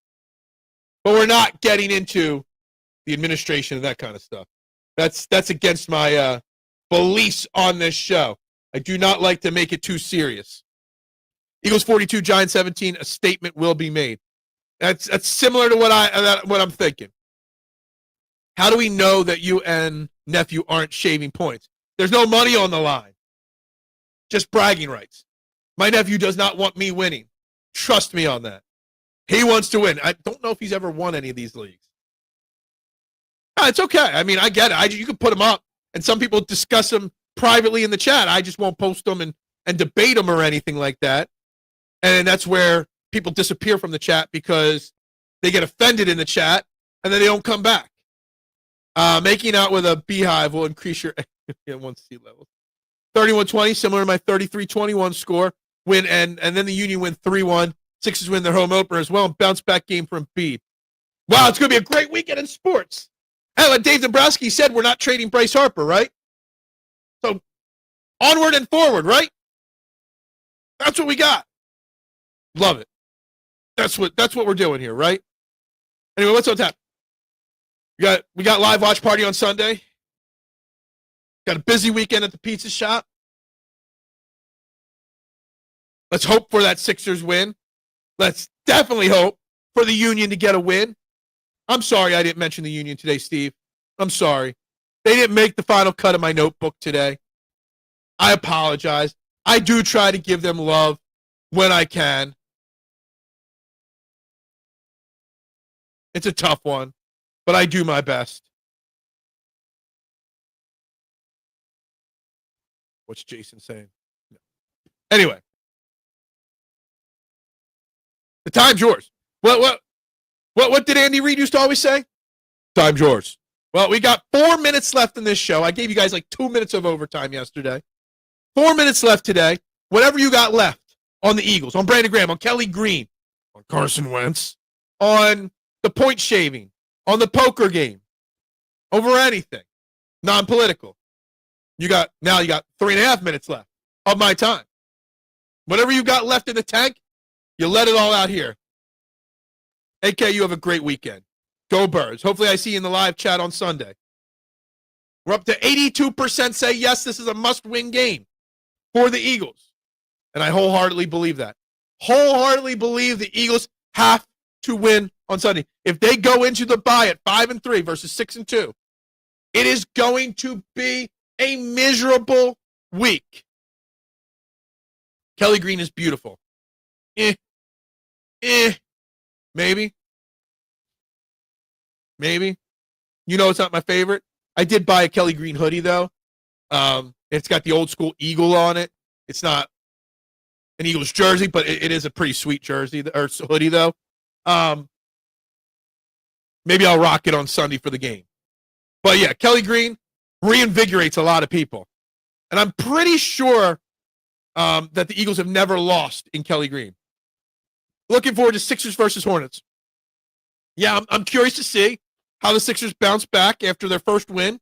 But we're not getting into the administration and that kind of stuff. That's against my beliefs on this show. I do not like to make it too serious. Eagles 42, Giants 17. A statement will be made. That's similar to what I'm thinking. How do we know that you and nephew aren't shaving points? There's no money on the line. Just bragging rights. My nephew does not want me winning. Trust me on that. He wants to win. I don't know if he's ever won any of these leagues. No, it's okay. I mean, I get it. You can put them up, and some people discuss them privately in the chat. I just won't post them and debate them or anything like that. And that's where people disappear from the chat because they get offended in the chat, and then they don't come back. Making out with a beehive will increase your one C level. 31-20, similar to my 33-21 score. Win and then the Union win 3-1. Sixers win their home opener as well. And bounce back game from Embiid. Wow, it's going to be a great weekend in sports. Hell, and Dave Dombrowski said we're not trading Bryce Harper, right? So onward and forward, right? That's what we got. Love it. That's what we're doing here, right? Anyway, what's on tap? We got live watch party on Sunday. Got a busy weekend at the pizza shop. Let's hope for that Sixers win. Let's definitely hope for the Union to get a win. I'm sorry I didn't mention the Union today, Steve. I'm sorry. They didn't make the final cut of my notebook today. I apologize. I do try to give them love when I can. It's a tough one, but I do my best. What's Jason saying? No. Anyway, the time's yours. What did Andy Reid used to always say? Time's yours. Well, we got 4 minutes left in this show. I gave you guys like 2 minutes of overtime yesterday. 4 minutes left today. Whatever you got left on the Eagles, on Brandon Graham, on Kelly Green, on Carson Wentz, on the point shaving, on the poker game, over anything, non-political. You got 3.5 minutes left of my time. Whatever you got left in the tank, you let it all out here. AK, you have a great weekend. Go Birds. Hopefully I see you in the live chat on Sunday. We're up to 82% say yes, this is a must-win game for the Eagles. And I wholeheartedly believe that. Wholeheartedly believe the Eagles have to win on Sunday. If they go into the bye at 5-3 versus 6-2, it is going to be a miserable week. Kelly Green is beautiful. Maybe. You know it's not my favorite. I did buy a Kelly Green hoodie, though. It's got the old school eagle on it. It's not an Eagles jersey, but it is a pretty sweet jersey or hoodie, though. Maybe I'll rock it on Sunday for the game. But, yeah, Kelly Green reinvigorates a lot of people. And I'm pretty sure that the Eagles have never lost in Kelly Green. Looking forward to Sixers versus Hornets. Yeah, I'm curious to see how the Sixers bounce back after their first win.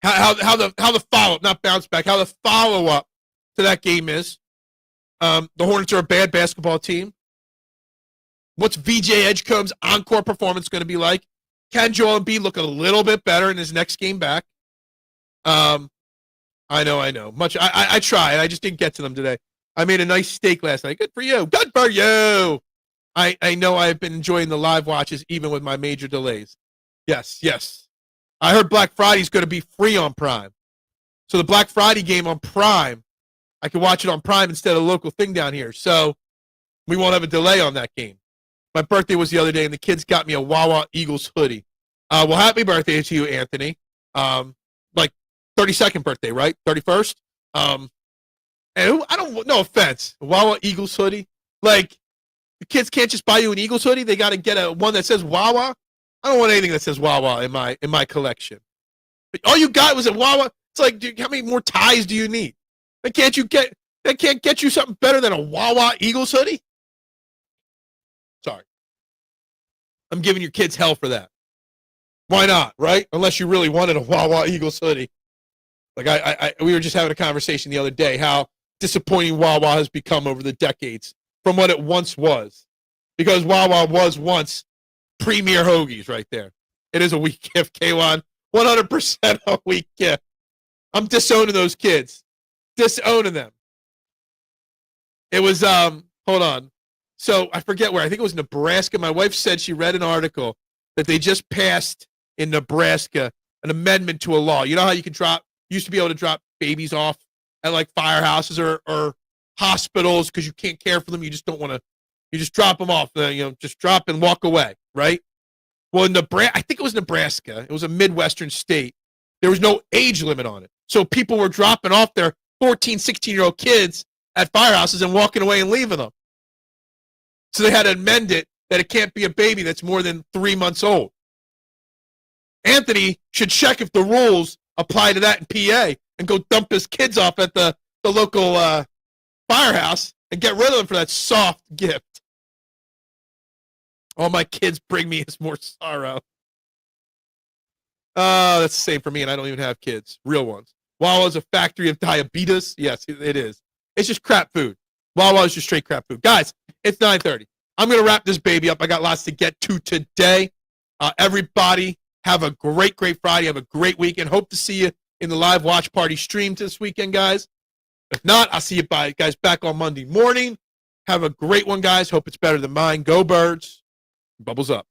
How the follow-up, not bounce back, how the follow-up to that game is. The Hornets are a bad basketball team. What's VJ Edgecombe's encore performance going to be like? Can Joel Embiid look a little bit better in his next game back? I know. I tried. I just didn't get to them today. I made a nice steak last night. Good for you. Good for you. I know I've been enjoying the live watches even with my major delays. Yes. I heard Black Friday's going to be free on Prime. So the Black Friday game on Prime, I can watch it on Prime instead of a local thing down here. So we won't have a delay on that game. My birthday was the other day, and the kids got me a Wawa Eagles hoodie. Well, happy birthday to you, Anthony. Like 32nd birthday, right? 31st? And I don't, no offense, a Wawa Eagles hoodie. Like, the kids can't just buy you an Eagles hoodie. They got to get one that says Wawa. I don't want anything that says Wawa in my collection. But all you got was a Wawa. It's like, dude, how many more ties do you need? That can't get you something better than a Wawa Eagles hoodie? Sorry. I'm giving your kids hell for that. Why not, right? Unless you really wanted a Wawa Eagles hoodie. Like we were just having a conversation the other day how disappointing Wawa has become over the decades from what it once was. Because Wawa was once premier hoagies right there. It is a weak gift, K1. 100% a weak gift. I'm disowning those kids. Disowning them. It was, hold on. So I forget where. I think it was Nebraska. My wife said she read an article that they just passed in Nebraska an amendment to a law. You know how you can used to be able to drop babies off at like firehouses or hospitals because you can't care for them. You just don't want to. You just drop them off. Just drop and walk away, right? Well, in Nebraska, I think it was Nebraska. It was a Midwestern state. There was no age limit on it. So people were dropping off their 14, 16-year-old kids at firehouses and walking away and leaving them. So they had to amend it that it can't be a baby that's more than 3 months old. Anthony should check if the rules apply to that in PA and go dump his kids off at the local firehouse and get rid of them for that soft gift. All my kids bring me is more sorrow. That's the same for me, and I don't even have kids, real ones. Wawa's a factory of diabetes. Yes, it is. It's just crap food. Wawa is just straight crap food. Guys, it's 9:30. I'm going to wrap this baby up. I got lots to get to today. Everybody, have a great, great Friday. Have a great weekend. Hope to see you in the live watch party stream this weekend, guys. If not, I'll see you guys back on Monday morning. Have a great one, guys. Hope it's better than mine. Go Birds. Bubbles up.